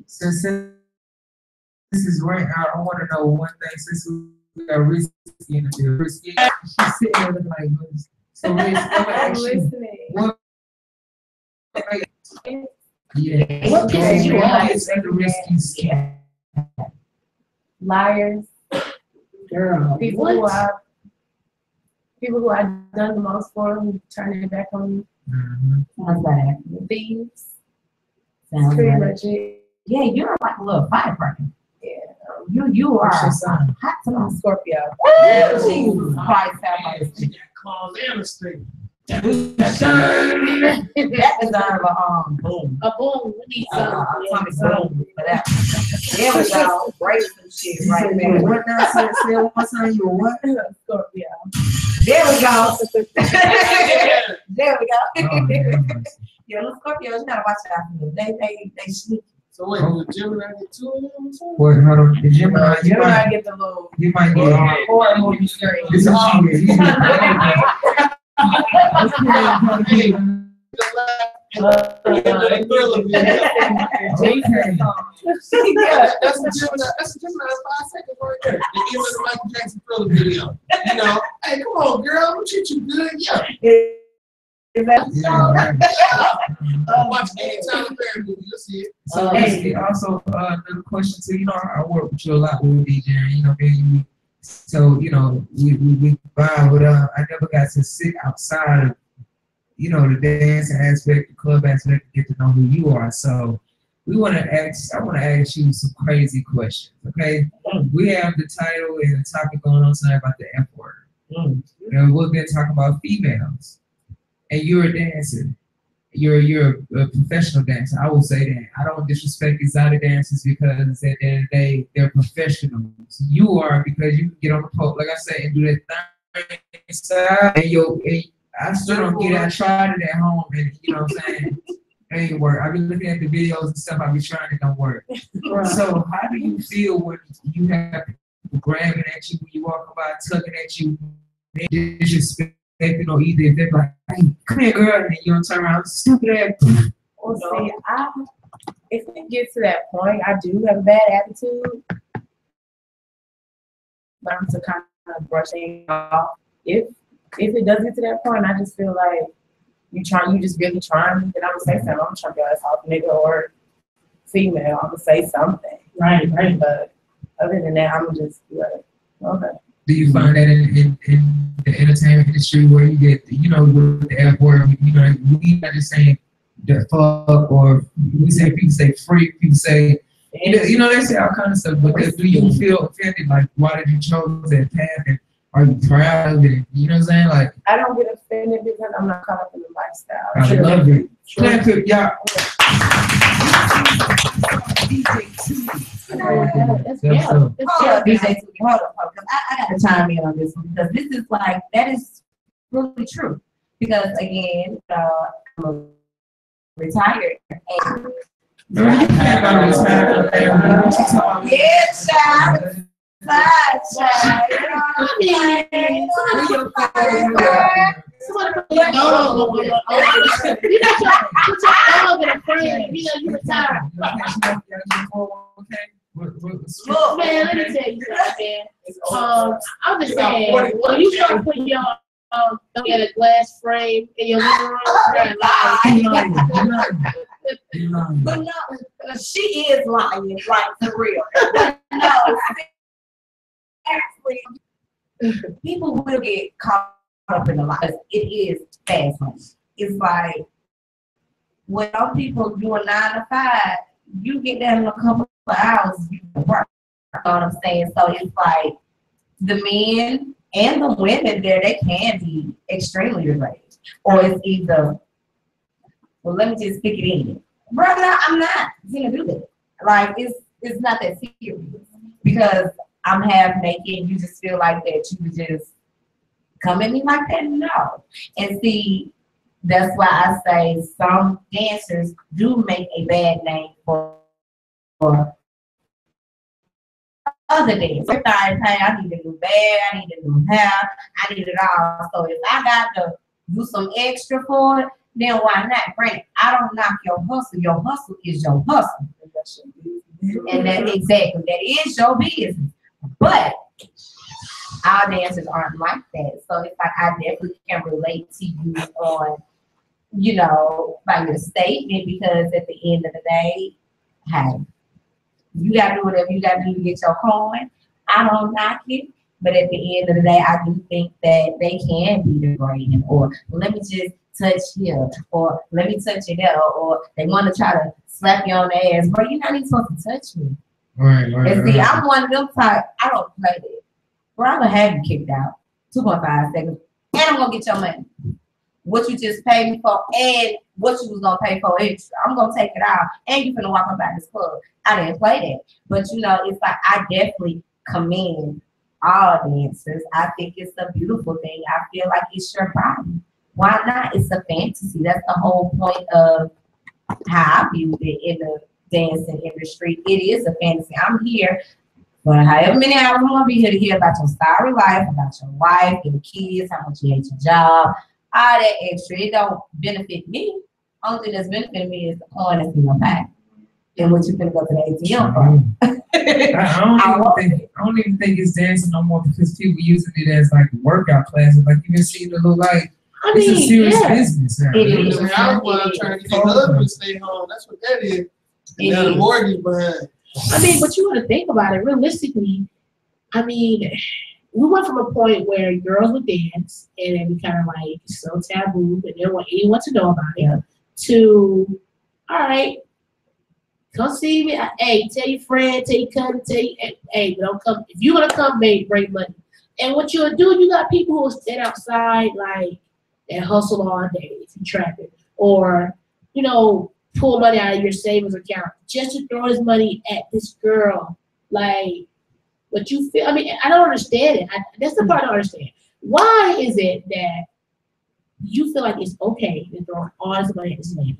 Since this is right now, I want to know one thing. Since we got Risky in the deal, Risky, she's sitting there looking like this. So, Risky, I'm listening. What? Yeah. What pisses you off? It's the Risky skin. Liars. Girl. People who I've done the most for, who turn it back on me. Sounds like Thieves. Sounds Pretty like much it. yeah, you're like a little firecracker. Yeah. You are What's your sign? hot to my Scorpio. Jesus Christ, have mercy. Claws and a stick. That deserve a boom. A boom. We need some. Atomic boom for that. There we go. Break some shit right there. What now? Say one more time. You what? Scorpio. There we go. There we go. Oh, man. Yeah, little Scorpios, you gotta watch out for them. They sneaky. So wait, the Gemini get 2 of them or something? Wait, hold on. The Gemini, you Gemini might get the little get horror movie screen. This is Yeah, that's a Gemini. That's a Gemini. 5 seconds right there. The end of the Michael Jackson Thriller video. You know, hey, come on, girl, I'm gonna treat you good. Yeah. Watch any Tyler Perry movie, you'll see it. So also another question too. You know, I work with you a lot with DJ. You know, man. So you know, we vibe, but I never got to sit outside of, you know, the dancing aspect, the club aspect, to get to know who you are. So I want to ask you some crazy questions. Okay, we have the title and the topic going on tonight about the F word, and we're going to talk about females. And you're a dancer. You're a professional dancer. I will say that. I don't disrespect exotic dancers because at the end of the day, they're professionals. You are because you can get on the pole, like I said, and do that thing inside. And I still don't get it. I tried it at home, and you know what I'm saying? It ain't work. I've been looking at the videos and stuff. I've been trying, it don't work. Right. So how do you feel when you have people grabbing at you, when you walk by, tugging at you, they disrespect? You know, either if they're like, hey, come here, girl, and then you don't turn around, stupid ass. Well, see, if it gets to that point, I do have a bad attitude, but I'm to kind of brushing off. If it does get to that point, I just feel like you just really trying, then I'm gonna say something. I'm trying to be like, off nigga or female. I'm gonna say something. Right. But other than that, I'm just like, okay. Do you find that in the entertainment industry where you get, with the F word, we not just saying the fuck, or people say freak, people say, they say all kind of stuff, but do you feel offended? Like, why did you chose that path, and are you proud of it? You know what I'm saying? Like, I don't get offended because I'm not caught up in the lifestyle. I love it. Clap it, y'all. Hold up, DJ, hold up, because I got to chime in on this one, because this is like, that is really true. Because again, I'm retired. And yeah, child. Somebody put your dog over there. You got your put your dog in a frame. You retired. Man, let me tell you something, man. I'm just saying, when you start putting your in a glass frame in your living room, but no, she is lying, like for real. But no, actually, people will get caught up in the lies. It is fast money. It's like when all people do a 9 to 5, you get that in a couple of hours, you can work. You know what I'm saying? So it's like the men and the women there, they can be extremely degraded. Or it's either, well, let me just stick it in. Bro, no, I'm not gonna do that. Like, it's not that serious. Because I'm half naked, you just feel like that you would just come at me like that? No. And see, that's why I say some dancers do make a bad name for other dancers. I need a new bag, I need a new hair, I need it all. So if I got to do some extra for it, then why not? Granted, I don't knock your hustle. Your hustle is your hustle. And that exactly, that is your business. But our dancers aren't like that. So it's like I definitely can relate to you on, by your statement, because at the end of the day, hey, you gotta do whatever you gotta do to get your coin. I don't knock it, but at the end of the day, I do think that they can be degrading, or let me just touch here, or let me touch it there, or they want to try to slap you on the ass, bro. You're not even supposed to touch me. Right. And see, I'm one of them type. I don't play that. Bro, I'm gonna have you kicked out 2.5 seconds, and I'm gonna get your money. What you just paid me for, and what you was gonna pay for extra. I'm gonna take it out, and you finna walk up out this club. I didn't play that, but it's like I definitely commend all dancers. I think it's a beautiful thing. I feel like it's your body. Why not? It's a fantasy. That's the whole point of how I view it in the dancing industry. It is a fantasy. I'm here for however many hours I'm gonna be here to hear about your sorry life, about your wife, your kids, how much you hate your job, all that extra. It don't benefit me. Only thing that's benefiting me is the coin that's in your pack. And what you finna go to the ATM for. I don't even think it's dancing no more, because people using it as like workout classes. Like you can see it look like it's a serious business now. It is. I'm trying to get the husband to stay home. That's what that is. And now the mortgage behind. But you want to think about it realistically. We went from a point where girls would dance and it would kind of like so taboo and they didn't want anyone to know about it, to, all right, come see me. Hey, tell your friend, tell your cousin, hey, don't come. If you're going to come, babe, bring money. And what you'll do, you got people who will stand outside like and hustle all day if you trap it. Or, pull money out of your savings account just to throw this money at this girl. Like, what you feel, I don't understand it. That's the part I don't understand. Why is it that you feel like it's okay to throw all this money at this lady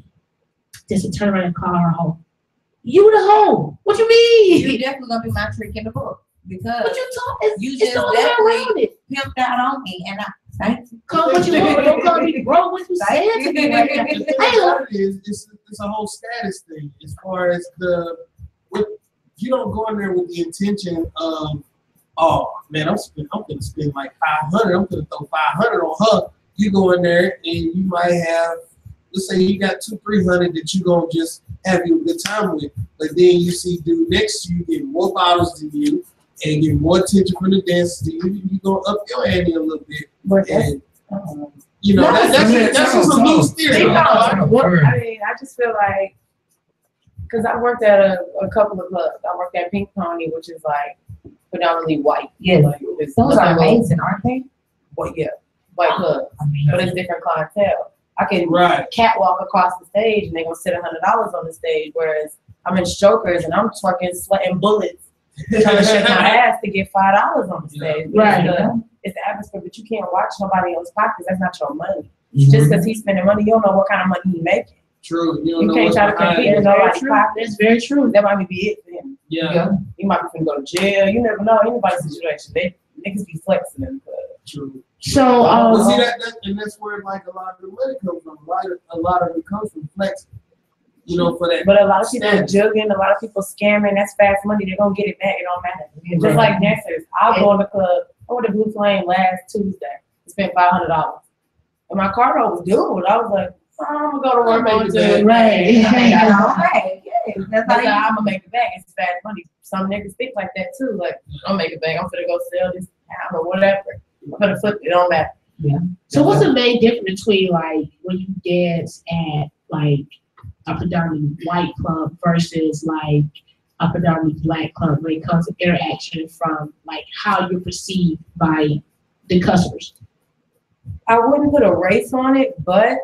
just to turn around and call her home? You the hoe. What you mean? You're definitely gonna be my trick in the book, because what you talking? You just definitely pimped out on me, and I thank you. Call what you want, don't call me bro. What you saying to me right now? It's a whole status thing as far as you don't go in there with the intention of, oh man, I'm gonna spend like 500. I'm gonna throw 500 on her. You go in there and you might have, let's say you got 200-300 that you gonna just having a good time with. But then you see dude next to you getting more bottles than you and getting more attention from the dancers than you. You go up your ante a little bit. But And, you know, that's just a loose theory. I mean, I just feel like, because I worked at a couple of clubs. I worked at Pink Pony, which is like predominantly white. Yes. Like, it's those are nothing amazing, aren't they? but yeah, white clubs. But it's different clientele. I can Right. catwalk across the stage and they're gonna sit $100 on the stage, whereas I'm in strokers and I'm twerking, sweating bullets, trying to shake my ass to get $5 on the stage. Right. It's the atmosphere, but you can't watch nobody else's pockets. That's not your money. Just because he's spending money, you don't know what kind of money he's making. True. You can't try to compete with nobody's pockets. That's very true. That might be it for him. Yeah. You might be finna go to jail. You never know anybody's situation. Niggas be flexing in the club. True. So, Well, see and that's where like a lot of the money comes from. A lot of it comes from flexing. You know, for that. But a lot of people are jugging, a lot of people scamming. That's fast money. They're gonna get it back. It don't matter. Just like dancers. I'll go in the club. I went to Blue Flame last Tuesday. Spent $500. And my car note was due. I was like, I'm gonna go to work on it. right. Right. Yeah. That's how I'm gonna make it back. It's fast money. Some niggas think like that too. Like, I'll make it back. I'm gonna go sell this house or whatever. I'm gonna flip it. It don't matter. So what's the main difference between like when you dance at like a predominantly white club versus like a predominantly black club when it comes to interaction from like how you're perceived by the customers? I wouldn't put a race on it, but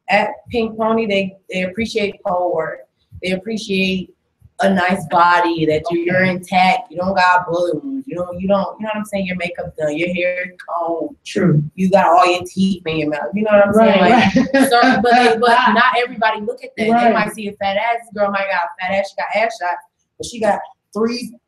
at Pink Pony, they appreciate pole work. They appreciate a nice body, that you're intact. You don't got bullet wounds. You know what I'm saying? Your makeup done, your hair is combed. True. You got all your teeth in your mouth. You know what I'm saying? Right. So, but not everybody look at that. Right. They might see a fat ass. This girl might got a fat ass. She got ass shots, but she got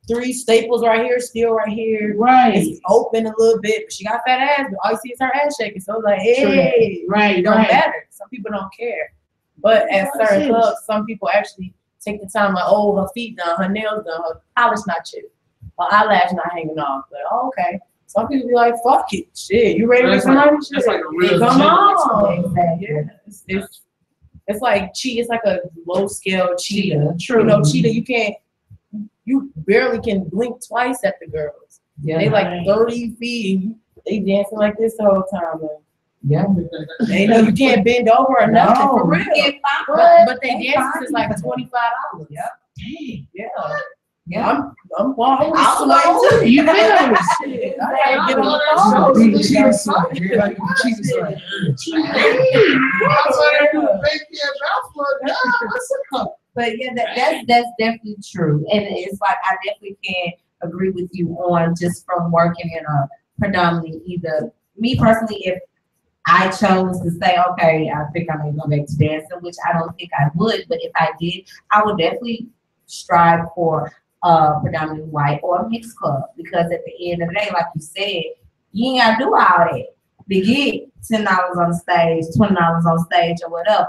three staples right here, still right here. Right. It's open a little bit, but she got fat ass. But all you see is her ass shaking. So it's like, hey, Right. it don't matter. Some people don't care. But at certain clubs, some people actually take the time, like, oh, her feet done, her nails done, her polish not chipped, her eyelash not hanging off. But oh, okay. Some people be like, fuck it, shit. You ready to make some money? That's like a real Come gym. on. Yeah. It's like cheat. It's like a low scale cheetah. True. You know, cheetah. You barely can blink twice at the girls. Yeah. They like 30 feet and they dancing like this the whole time. Man. Yeah. They know you can't bend over or nothing. For real. But they dances is like $25. Yep. Dang. Yeah. Yeah. I'm wild. I'll I'm You know. shit. I gotta get on Be the cheating phone. side. Everybody be cheating side. But yeah, that's definitely true, and it's like I definitely can agree with you on just from working in a predominantly either me personally, if I chose to say, okay, I think I'm gonna go back to dancing, which I don't think I would, but if I did, I would definitely strive for predominantly white or mixed club, because at the end of the day, like you said, you ain't gotta do all that to get $10 on stage, $20 on stage, or whatever.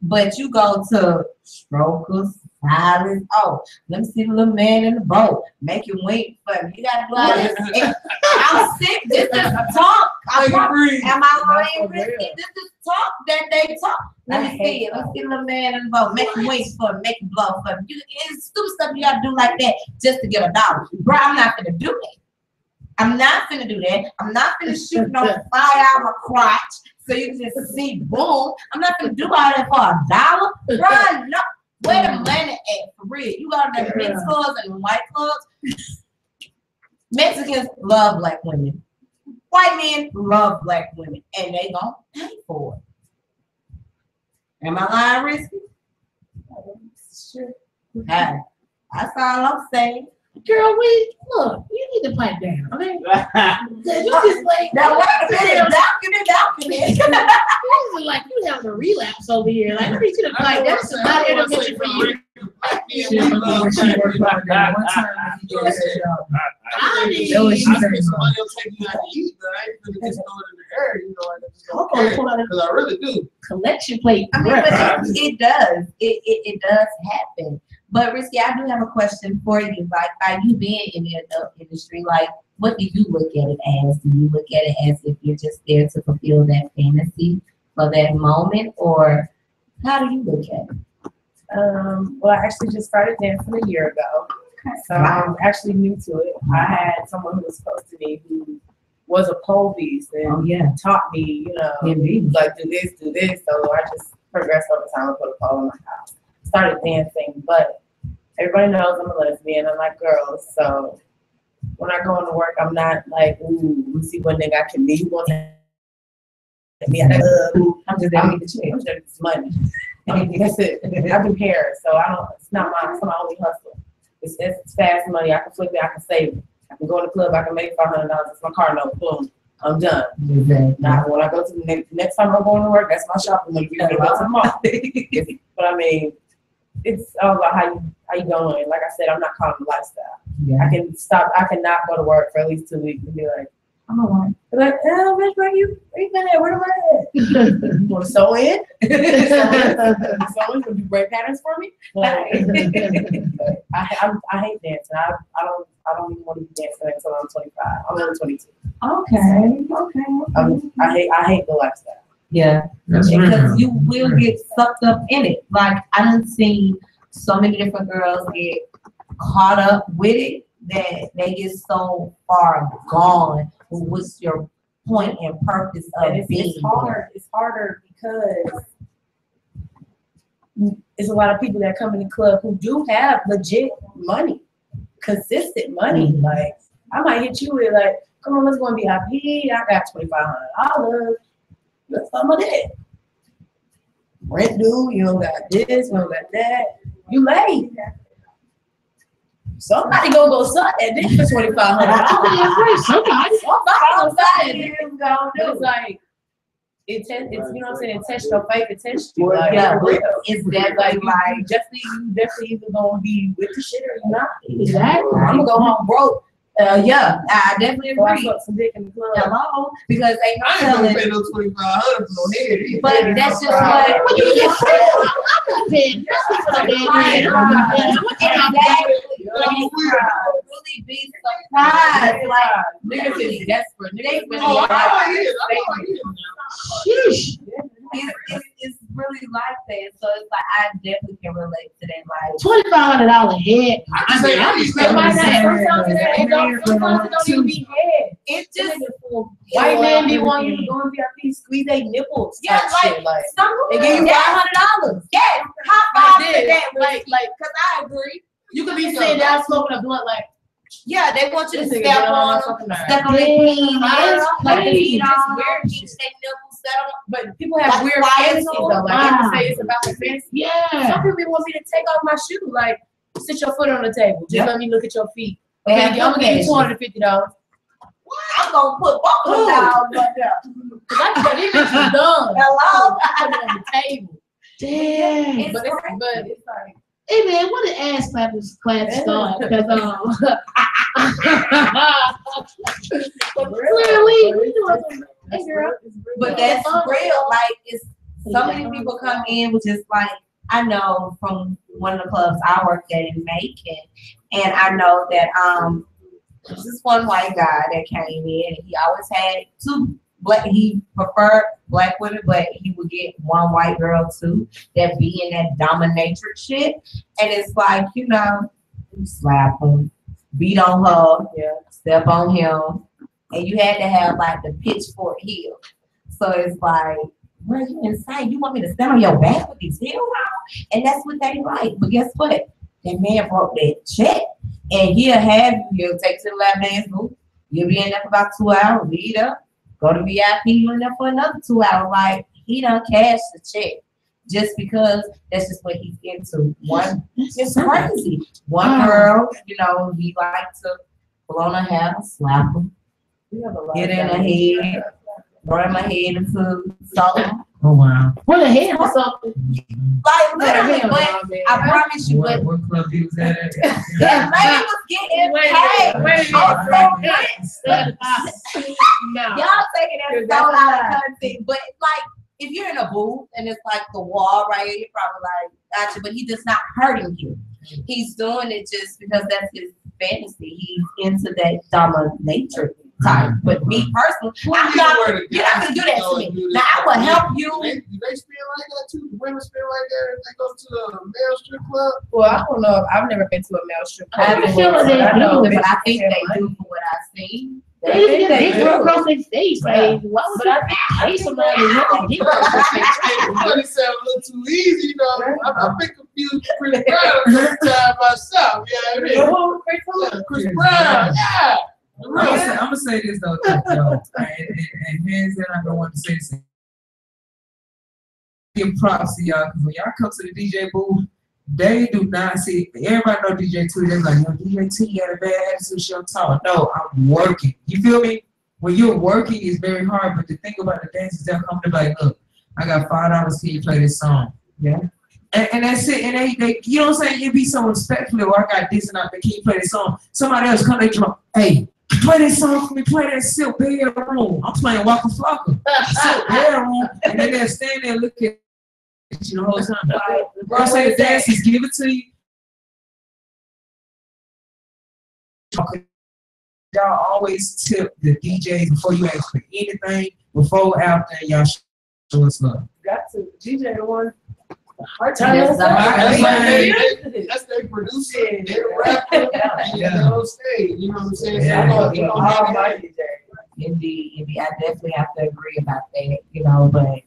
But you go to strokers, silence. Oh, let me see the little man in the boat. Make him wait for me. You gotta do all this. I'm sick. This is talk. Am I lying? This is talk that they talk. Let me see it. Let me see the little man in the boat. Make him wait for me. Make him blow for me. It's stupid stuff you gotta do like that just to get $1. Bro, I'm not gonna do that. I'm not gonna do that. I'm not gonna shoot no fire out my crotch so you can just see boom. I'm not gonna do all that for $1. Bro, no. Where the money at for real? You got them mixed clubs and white clubs. Mexicans love black women. White men love black women, and they gonna pay for it. Am I lying, Risky? Sure. Hey, that's all I'm saying. Girl, look, you need to pipe down, okay? You just like, Now wait a minute, document. this is like you having a relapse over here. Like, let me see the pipe. That's not intervention for you. One time I need Because I really do. collection plate. I mean, but it does. It does happen. But Risky, I do have a question for you. Like, by you being in the adult industry, like, what do you look at it as? Do you look at it as if you're just there to fulfill that fantasy for that moment, or how do you look at it? Well, I actually just started dancing a year ago, so I'm actually new to it. I had someone who was close to me who was a pole beast and taught me, like do this. So I just progressed over time and put a pole in my house. Started dancing, but everybody knows I'm a lesbian. I like girls, so when I go into work, I'm not like, ooh, let's see what nigga I can be. Who wants to me? I'm just there to get the check. I'm just there to get some money. That's it. I do hair, so I don't. It's not my only hustle. It's fast money. I can flip it. I can save it. I can go in the club. I can make $500. It's my car note. Boom. I'm done. Now, when I go to the next time I'm going to work, that's my shopping money. You're gonna go to the mall. But I mean, it's all about how you going. Like I said, I'm not calling it a lifestyle. Yeah. I can stop. I cannot go to work for at least 2 weeks and be like, I'm alone. Like, oh, bitch, where you been at? Where am I at? You want to sew in? Sew in? Do great patterns for me? I hate dancing. I don't even want to be dancing until I'm 25. I'm only 22. Okay. I hate the lifestyle. Yeah. That's Because real. you will get sucked up in it. Like I done seen so many different girls get caught up with it that they get so far gone. What's your point and purpose of And being? it's hard. It's harder because there's a lot of people that come in the club who do have legit money, consistent money. Like I might hit you with like, come on, let's go and be VIP. I got $2,500. Let's some of that. Rent due, you don't got this, you don't got that. You late. Somebody go suck that dick for $2,500. Somebody. It's like it's you know what I'm saying, intentional faith, intentional. Like, Yeah, for real. it's That definitely like like definitely either gonna be with the shit or you're not. Exactly. I'm gonna go home broke. yeah, I definitely So I agree. suck some dick in the club. Hello, because ain't no I ain't gonna telling. pay no $2,500 for no head either. But that's just what. What you get Really be surprised, like Niggas is desperate. Niggas really Oh, like I hear it. it's really like that. So it's like I definitely can relate to that. Like $2,500 head. I say, I used to Sometimes say, it don't even be head. it just White men be wanting you to go in VIP, squeeze their nipples. yeah, type like shit, like some they give you $500. Yes, high five to that. like Because I agree. You could be sitting down smoking a blunt like, Yeah, they want you to This nigga step get on on my them, fucking nerves. step on their feet, That's like the crazy. feet That's on weird them, shit. keep their nipples set on them. But people have Like weird fire fantasies zone? though. Like Wow. people say it's about the fantasy. yeah. Some people want me to take off my shoe. Like sit your foot on the table. Just Yeah. let me look at your feet. They Okay, have I'm gonna give you foot $250. I'm gonna put both of them down. But, Cause I got these bitches done. hello? Put it on the table. Damn. It's But it's like Hey man, what an ass class start? Because but clearly we doing some. Hey girl. But that's real. Like it's so many people come in with just like I know from one of the clubs I worked at in Macon, and I know that there's this one white guy that came in and he always had two black. He preferred black women, but he would get one white girl too that be in that dominatrix shit. And it's like you slap him, beat on her, step on him, and you had to have like the pitchfork heel. So it's like, well, you insane. You want me to stand on your back with these heels on? And that's what they like. But guess what? That man broke that check. And he'll take to the lap dance booth. You'll be in there for about 2 hours, lead up, go to VIP, you in there for another 2 hours. Like, he done cashed the check. Just because that's just what he's into. It's crazy. One girl, he likes to blow on her hair, slap him, get in her head, run my head into something. Oh wow. What the hell or something? Like literally, but I promise you, but What club he was at? that lady was getting paid. Wait. No. Y'all taking that so out of context, but like if you're in a booth and it's like the wall right here, you're probably like, gotcha, but he just not hurting you. He's doing it just because that's his fantasy. He's into that dominatrix type. But me personally, I'm not, you're not gonna do that to me. Now I will help you. Do they spend like that too? Do women spend like that if they go to the male strip club? Well, I don't know. I've never been to a male strip I club. haven't feel like they I know, do. but I think they do for what I've seen. They just get they dick do. across their face. Like, why would you pay somebody to look at dick across their face? But it sounds a little too easy, you know. I pick a few Chris Brown every time myself. Yeah, I mean, Oh, Chris Chris Brown, yeah. I'm gonna say this though, and hands down, I don't want to say this. Give props to y'all because when y'all come to the DJ booth, they do not see. Everybody know DJ T. They're like, yo, DJ T got a bad attitude. She don't talk. No, I'm working. You feel me? When you're working, it's very hard. But the thing about the dancers, they'll come to like, look, I got $5. Can you play this song? Yeah. And that's it. And they, you know what I'm saying? It be so respectful. Or I got this and I can you play this song? Somebody else come, they drunk. Hey, play this song for me. Play that Silk Bedroom. I'm playing Waka Flocka. Silk Bedroom. And then they'll stand there and look at you the whole time. Bro, I say the dancers give it to you. Y'all always tip the DJs before you ask for anything, before, after, and y'all show us love. Got to DJ the one. Yes, That's their producer, they're the rapper, and they're on stage. You know what I'm saying? Yeah. So, All my DJ. Indeed, I definitely have to agree about that, you know, but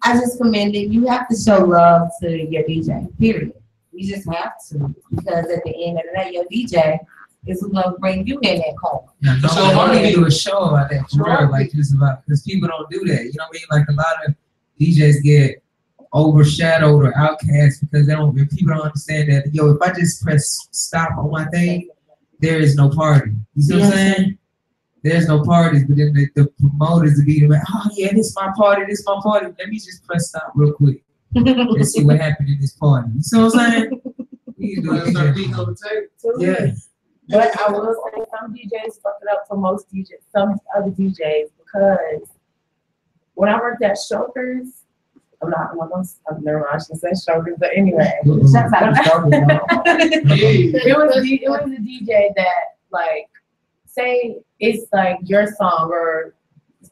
I just commend it. You have to show love to your DJ, period. You just have to, because at the end of the day, your DJ is who's gonna bring you in that corner. Yeah, no, So so how I do need to you- do a show about that, for real, like just about, because people don't do that, you know what I mean? Like a lot of DJs get overshadowed or outcast because they don't, if people don't understand that, yo, if I just press stop on my thing, there is no party. You see what I'm saying? There's no parties, but then the promoters will be like, oh yeah, this is my party, this is my party. Let me just press stop real quick. Let's see what happened in this party. You see what I'm saying? You you know, do start it. beating on the table. Yeah. But I will say some DJs fuck it up for most DJs, some other DJs, because when I worked at Shokers, I'm never mind, I shouldn't say Shokers, but anyway. Shout out to Shokers, It was a DJ that, like, say it's like your song or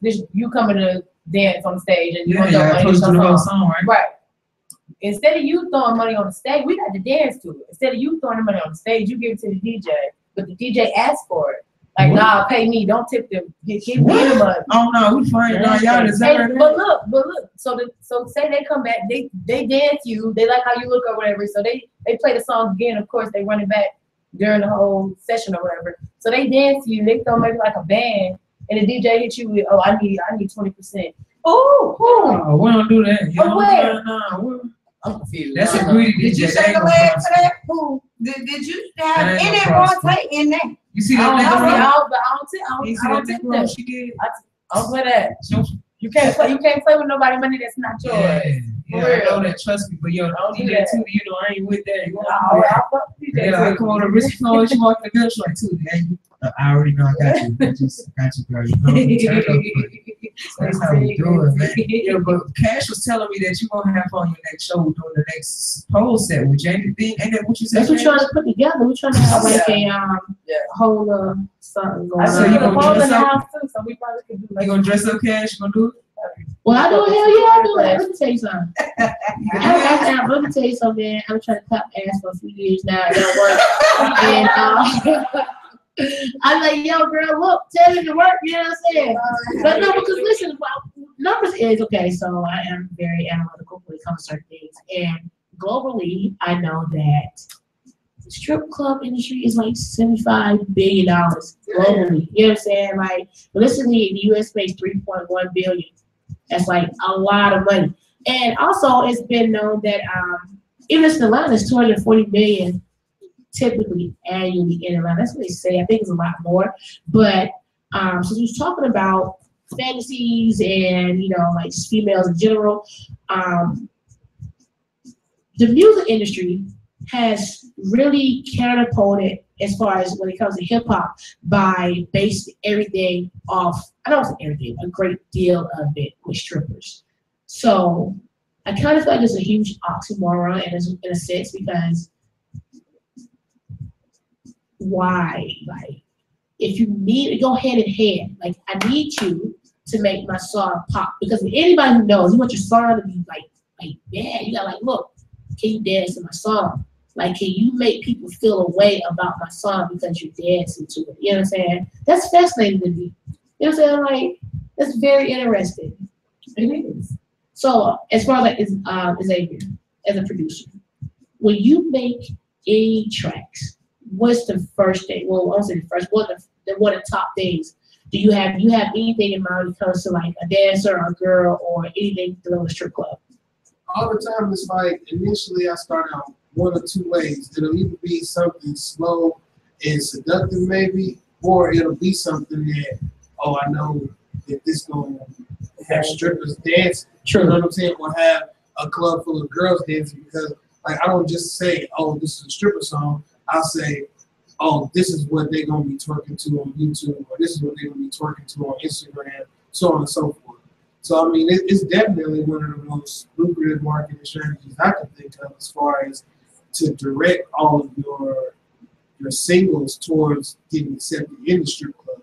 this, you coming to dance on stage and you Yeah, want to yeah, throw close to money the on whole song. song, right? Right. Instead of you throwing money on the stage, we got to dance to it. Instead of you throwing the money on the stage, you give it to the DJ. But the DJ asks for it. Like, What? nah, pay me. Don't tip them. Give me the money. Oh no, we fine. No, y'all is Hey, that but look. So say they come back, they dance you. They like how you look or whatever. So they play the song again. Of course, they run it back during the whole session or whatever. So they dance you. They throw maybe like a band, and the DJ hits you with, oh, I need 20%. Oh, Oh, we don't do that. Oh, where? No. I'm confused. That's a greedy Did you DJ. shake a leg to that? Who? Did you have That ain't any no cross. rotate in that? You see I that don't nigga? know, but You see I that don't think nigga that. she did? I don't play that. She- You can't play with nobody money that's not yours. Yeah, For I real. know that. Trust me, but yo, Don't do DJ that. too, you know I ain't with that. You know, I'll fuck DJ yeah, I too. come on the wrist floor, she walk in the building, she like, too, man, I already know I got you. I got you, girl. You know, turn up, but that's how we do it, man. Yeah, but Cash was telling me that you gonna have on your next show doing the next pole set with Jamie Thing. Ain't that what you said? That's what we're trying to put together. We're trying to have like a Yeah. whole something going I So see you the gonna pole in dress the up? house too, so we probably could do You like. gonna dress up, Cash? You gonna do it? Well, I do. Hell yeah, I do it. Let me tell you something. Let me tell you something. I'm trying to clap ass for a few years now. It don't work. And I'm like, yo, girl, look, tell me to work. You know what I'm saying? But no, because listen, numbers is okay. So I am very analytical when it comes to certain things. And globally, I know that the strip club industry is like $75 billion globally. You know what I'm saying? Like, realistically, the U.S. makes $3.1 billion. That's like a lot of money. And also, it's been known that even in Atlanta, it's $240 million typically annually in Atlanta. That's what they say. I think it's a lot more. But since we was talking about fantasies and like just females in general, the music industry has really catapulted as far as when it comes to hip hop by basing everything off, I don't say everything, a great deal of it with strippers. So I kind of feel like it's a huge oxymoron in a sense, because why? Like, if you need, go hand in hand. Like, I need you to make my song pop. Because anybody who knows, you want your song to be like, yeah, you got like, look, can you dance to my song? Like, can you make people feel a way about my song because you're dancing to it? You know what I'm saying? That's fascinating to me. You know what I'm saying? Like, that's very interesting. It is. So, as far as Xavier, as a producer, when you make any tracks, what's the first thing? Well, I won't say the first. What are the top things? Do you have anything in mind when it comes to like a dancer or a girl or anything to go to a strip club? All the time, it's like initially I start out one or two ways. It'll either be something slow and seductive, maybe, or it'll be something that, oh, I know that this gonna have strippers dance. True. You know what I'm saying? Or have a club full of girls dancing, because like I don't just say, oh, this is a stripper song. I'll say, oh, this is what they're gonna be twerking to on YouTube, or this is what they're gonna be twerking to on Instagram, so on and so forth. So I mean, it's definitely one of the most lucrative marketing strategies I can think of, as far as to direct all of your singles towards getting accepted in the strip club,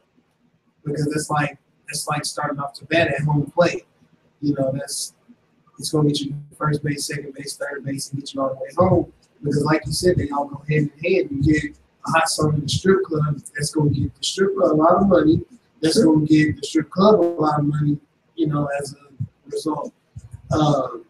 because it's like starting off the bat at home plate. You know, it's gonna get you first base, second base, third base, and get you all the way home. Because like you said, they all go hand in hand. You get a hot song in the strip club, that's gonna get the stripper a lot of money. That's gonna get the strip club a lot of money. You know, as a result, and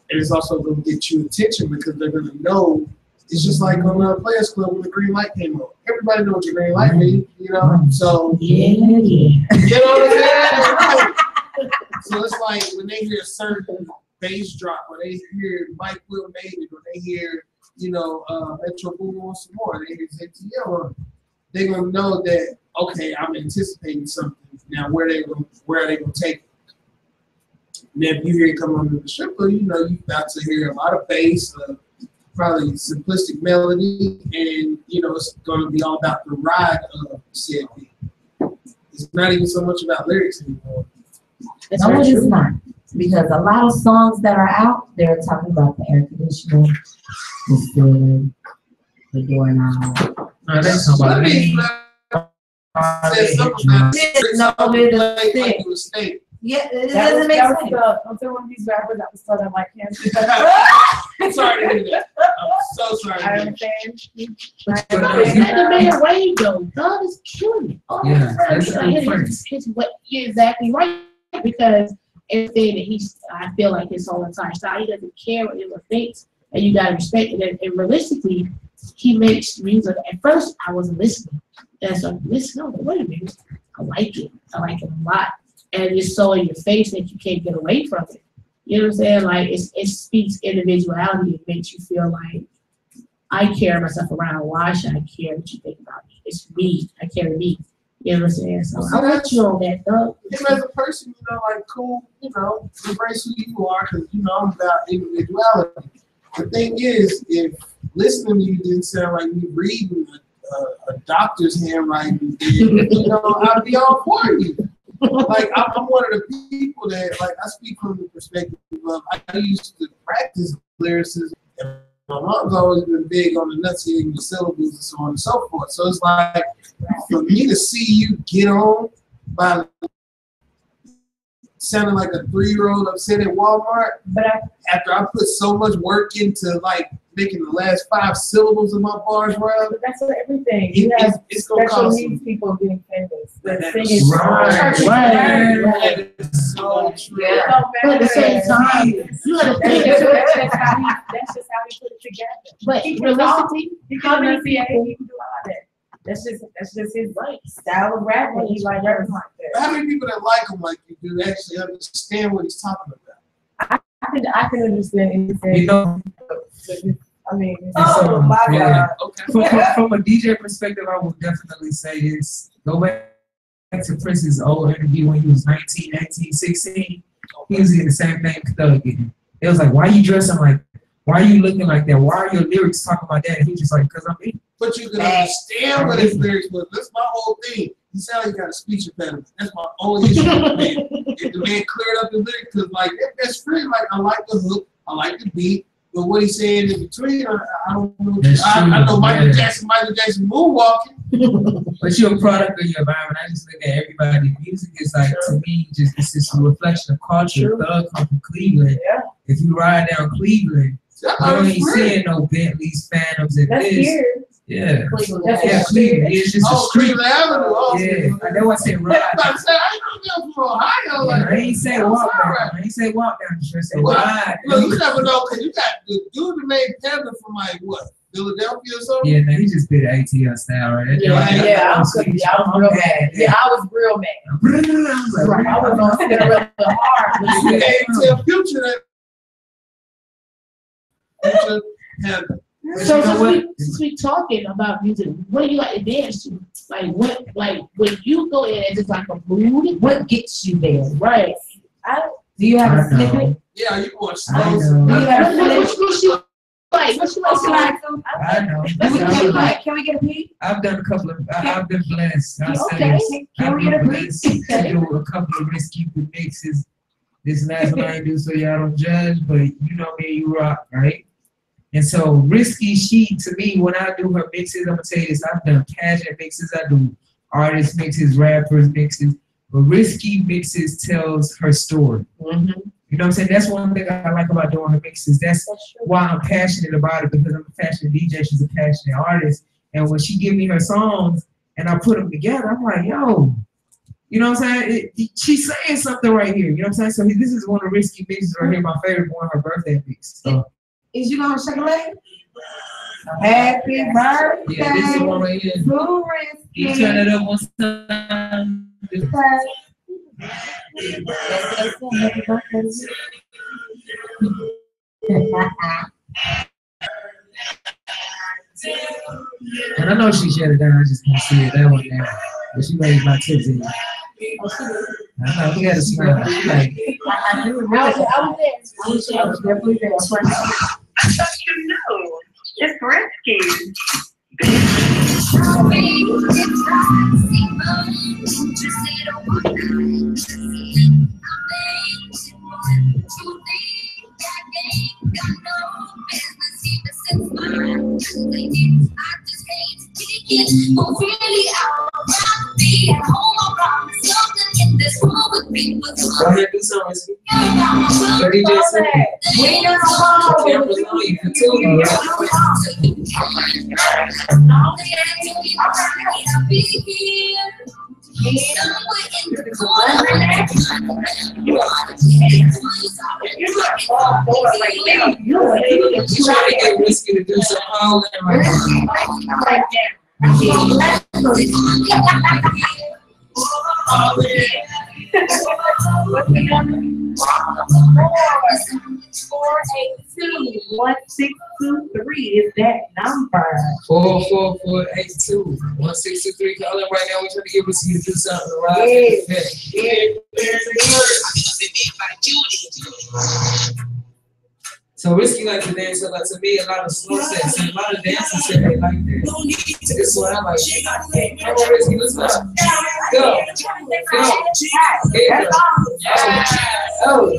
it's also gonna get you attention, because they're gonna know. It's just like on a Players Club when the green light came on. Everybody knows what your green light means, you know. So Yeah. you know what I'm saying? So it's like when they hear a certain bass drop, or they hear Mike Will made it, or they hear, you know, Metro Boomin on some more, they hear ZTL, they're gonna know that, okay, I'm anticipating something. Now where are they gonna take it? And if you hear it come on the strip club, you know you're about to hear a lot of bass, probably simplistic melody, and you know it's gonna be all about the ride of said beat. It's not even so much about lyrics anymore. That's No, very it is true. not. Because a lot of songs that are out, they're talking about the air conditioning, the ceiling, the doorknob. No, that's about me. Said something about No, it doesn't like fit. you a state. Yeah, it doesn't make sense. I'm saying one of these rappers that was southern like him. Sorry to hear that. I'm so sorry. I To hear that. understand. It's not the man Wayne though. God is killing it. Oh, Yeah, that's you're exactly right, because everything that I feel like his whole entire style, he doesn't care what anyone thinks, and you gotta respect it. And realistically, he makes music. At first, I wasn't listening, and so I'm listening. I'm like, wait a minute, I like it a lot, and it's so in your face that you can't get away from it. You know what I'm saying? Like it speaks individuality. It makes you feel like I carry myself around. Why should I care what you think about me? It's me. I carry me. You know what I'm saying? So I want you on that, though. Him as a person, you know, like cool, you know, embrace who you are, because you know I'm about individuality. The thing is, if listening to you didn't sound like me reading a doctor's handwriting, you know, I'd be all for you. Like I'm one of the people that, like, I speak from the perspective of I used to practice lyricism, and my mom's always been big on the enunciating the syllables and so on and so forth. So it's like, for me to see you get on by sounding like a 3-year-old upset at Walmart, But after I put so much work into like making the last 5 syllables of my bars right, that's what everything. You have it's gonna special cost needs some. people getting famous. They're That's singing right. That is so true. Yeah. But at the same time, you gotta think. That's just how he put it together. But He can realistically, He how can many enunciate, people? he can do all that. That's just his style of rapping. He like rapping like that. How many people that like him like you do actually understand what he's talking about? I can understand anything. You know, I mean, Oh, my God. Okay. from a DJ perspective, I would definitely say is go back to Prince's old interview when he was 19, 16. He was getting the same thing Thug getting. It was like, why you dressing like, why are you looking like that? Why are your lyrics talking about that? And he was just like, because I'm me. But you can understand what his lyrics was. That's my whole thing. He sounds like he got a speech impediment. That's my only issue with the man. If the man cleared up the lyrics, because like that best friend, like I like the hook, I like the beat, but what he's saying in between, I don't know. I know Michael Jackson moonwalking. But you're a product of your environment. I just look at everybody. Music is like, to me, just it's just a reflection of culture. Thug come from Cleveland. Yeah. If you ride down Cleveland, you ain't seeing no Bentleys, Phantoms, and That's this. here. Yeah. Cleveland. Yeah, Cleveland. It's just a street. Cleveland Avenue. Oh, Yeah. I know I said ride. I was about to say, I know from Ohio. Like, I ain't say walk down. I ain't say walk down the street. I said ride. Look, you never know, because you got the dude that made Panda from like what? Philadelphia or something? Yeah, man, he just did ATL style, right? I'm real mad. Yeah, I was real mad. I was on sit real hard. You can't tell Future that. Future Panda. So since we talking about music, what do you like to dance to? Like what? Like when you go in, it's just like a mood. What gets you there? Right. Do you have I a snippet? know. Yeah, you going I slow. know. Do you have a snippet? What you like? What you like? I know. Can we get a peek? I've done a couple of. I've been blessed. I Okay. say Can I've we get been a peek? blessed to do a couple of risky mixes. This last one I ain't do, so y'all don't judge. But you know me, you rock, right? And so risky, she to me when I do her mixes, I'm gonna tell you this. I've done pageant mixes. I do artist mixes, rappers mixes. But risky mixes tells her story. Mm-hmm. You know what I'm saying? That's one thing I like about doing her mixes. That's why I'm passionate about it, because I'm a passionate DJ. She's a passionate artist. And when she give me her songs and I put them together, I'm like, yo, you know what I'm saying? She's saying something right here. You know what I'm saying? So this is one of the risky mixes right here. My favorite one, her birthday mix. So, Is you gonna shake a leg? Happy birthday. yeah, this is one right here. To You Risky. turn it up one time. Happy birthday. And I know she shut it down. I just can't see it that one now. But she raised my tips in. I know, we got to smile. She like, I do. I was there. I was definitely there. I thought you knew. It's risky. go ahead and do something. Risky. What DJ said. We got a ball. Cameras on you for two. You trying to get Risky to do some howling right Two 1623 is that number. 44482 1623. Call in right now. We're trying to get Risky to do something right. So Risky like to dance, so like to me a lot of slow sets and a lot of dancers say they like that. This one I like. Come on, Risky, let's go. Go. Yeah. Oh.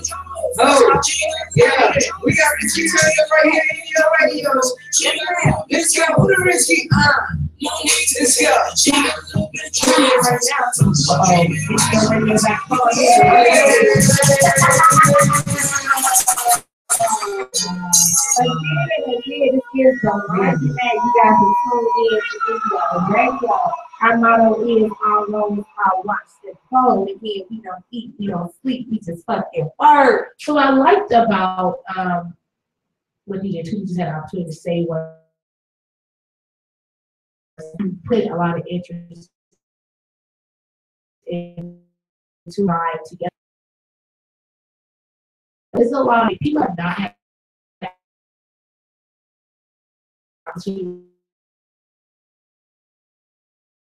Yeah. We got Risky turning up right here in your radio. Let's go. Who the Risky? Let's go. Again, this is the Laundry Mat. You guys can tune in to the radio. Our motto is all always I watch the phone. Again, we don't eat, we don't sleep, we just fucking work. So I liked about what DJ Two just had an opportunity to say was you put a lot of interest into live together. There's a lot of people have not had opportunity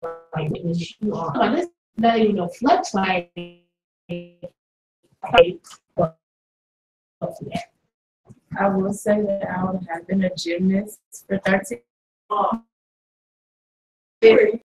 like witness you are. Like this not even no flex like I will say that I would have been a gymnast for 13 years.